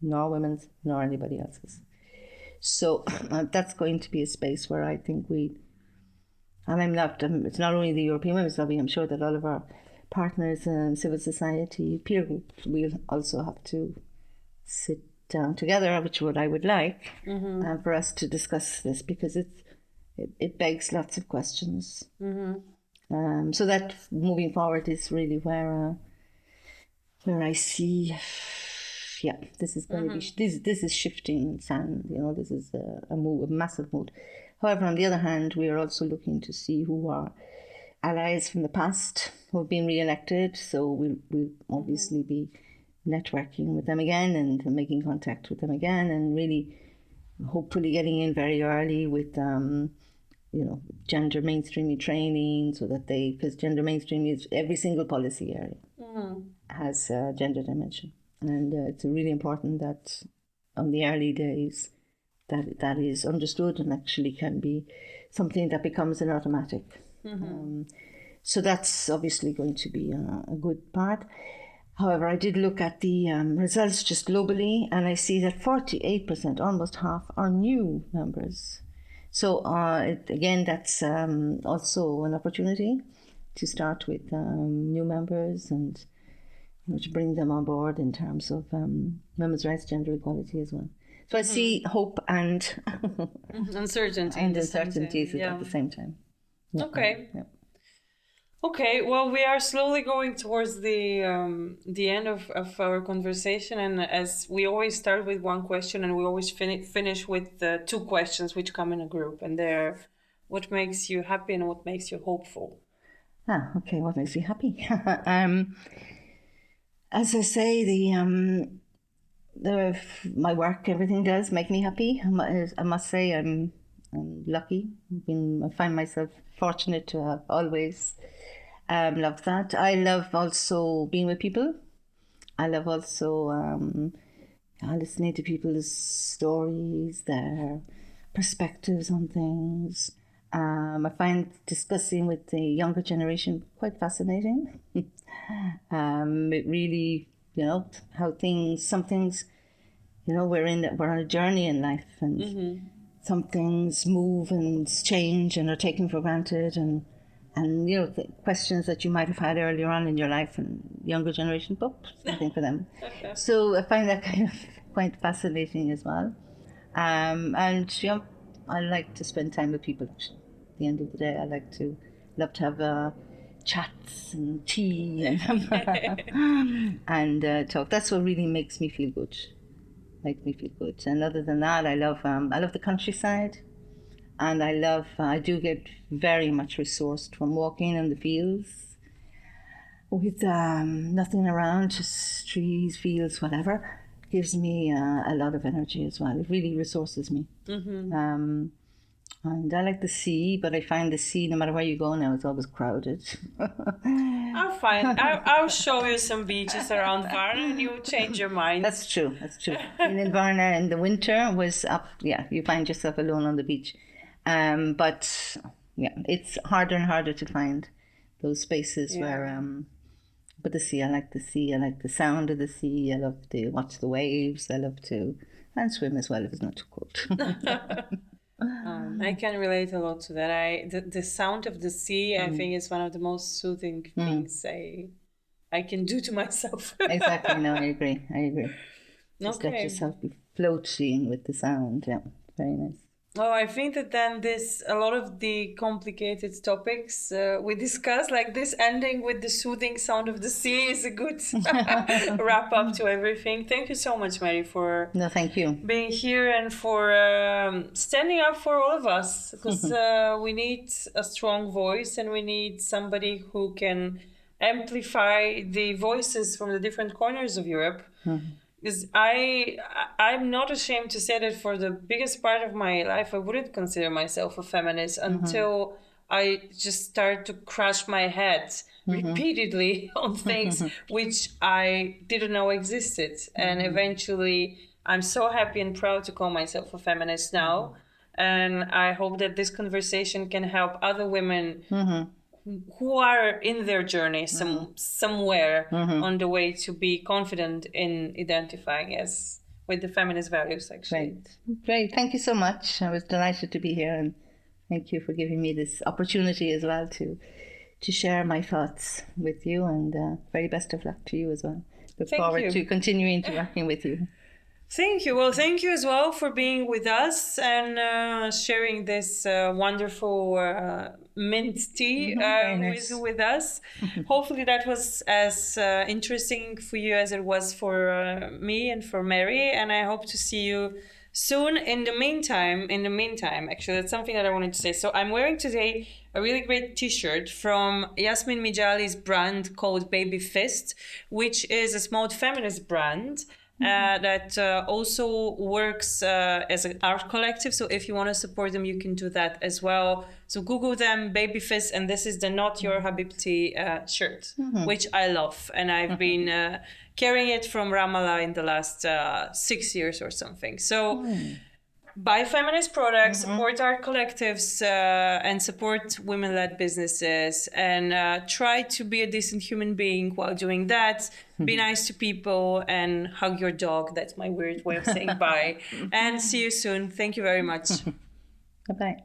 nor women's nor anybody else's. So that's going to be a space where I think it's not only the European Women's Lobby, I'm sure that all of our partners and civil society peer groups, we'll also have to sit down together, which what I would like, for us to discuss this, because it begs lots of questions. So that moving forward is really where I see, this is going to be this is shifting sand. This is a massive move. However, on the other hand, we are also looking to see who are allies from the past who have been re-elected. So we'll obviously be networking with them again and making contact with them again, and really hopefully getting in very early with gender mainstreaming training, so that because gender mainstreaming is every single policy area has a gender dimension, and it's really important that on the early days that is understood and actually can be something that becomes an automatic. So that's obviously going to be a good part. However, I did look at the results just globally, and I see that 48%, almost half, are new members. So again, that's also an opportunity to start with new members and to bring them on board in terms of women's rights, gender equality as well. So I see hope and uncertainty and uncertainties at the same time. Yeah. Okay. Yeah. Okay, well, we are slowly going towards the end of our conversation, and as we always start with one question, and we always finish with the two questions which come in a group, and they're what makes you happy and what makes you hopeful. Okay, what makes you happy? As I say, my work, everything does make me happy. I must say I'm lucky. I find myself fortunate to have always love that. I love also being with people. I love also listening to people's stories, their perspectives on things. I find discussing with the younger generation quite fascinating. It really, how some things, we're on a journey in life, and some things move and change and are taken for granted, and the questions that you might have had earlier on in your life, and younger generation, something for them. So I find that kind of quite fascinating as well. And I like to spend time with people. Actually, at the end of the day, I love to have chats and tea and talk. That's what really makes me feel good. And other than that, I love the countryside. And I do get very much resourced from walking in the fields with nothing around, just trees, fields, whatever. Gives me a lot of energy as well. It really resources me. And I like the sea, but I find the sea, no matter where you go now, it's always crowded. I'll show you some beaches around Varna and you'll change your mind. That's true. In Varna in the winter was up, you find yourself alone on the beach. But it's harder and harder to find those spaces where, but the sea, I like the sea. I like the sound of the sea. I love to watch the waves. I love to, and swim as well if it's not too cold. I can relate a lot to that. The sound of the sea, I think, is one of the most soothing things I can do to myself. Exactly. No, I agree. Just let yourself be floating with the sound. Yeah, very nice. Oh, I think that then a lot of the complicated topics we discussed, like this ending with the soothing sound of the sea, is a good wrap up to everything. Thank you so much, Mary, for thank you being here and for standing up for all of us, because we need a strong voice and we need somebody who can amplify the voices from the different corners of Europe. Because I'm not ashamed to say that for the biggest part of my life, I wouldn't consider myself a feminist until I just start to crash my head repeatedly on things which I didn't know existed. And eventually, I'm so happy and proud to call myself a feminist now. And I hope that this conversation can help other women who are in their journey somewhere on the way to be confident in identifying as with the feminist values, actually. Great. Thank you so much. I was delighted to be here, and thank you for giving me this opportunity as well to to share my thoughts with you, and very best of luck to you as well. Look Thank forward you. to continuing to working with you. Thank you. Well, thank you as well for being with us and sharing this wonderful mint tea Very nice. with us. Hopefully that was as interesting for you as it was for me and for Mary. And I hope to see you soon. In the meantime, actually, that's something that I wanted to say. So I'm wearing today a really great t-shirt from Yasmin Mijali's brand called Baby Fist, which is a small feminist brand. That also works as an art collective. So if you want to support them, you can do that as well. So Google them, Baby Fist, and this is the Not Your Habibti shirt, which I love. And I've been carrying it from Ramallah in the last 6 years or something. So buy feminist products, support art collectives, and support women-led businesses, and try to be a decent human being while doing that. Be nice to people and hug your dog. That's my weird way of saying bye. And see you soon. Thank you very much. Bye-bye.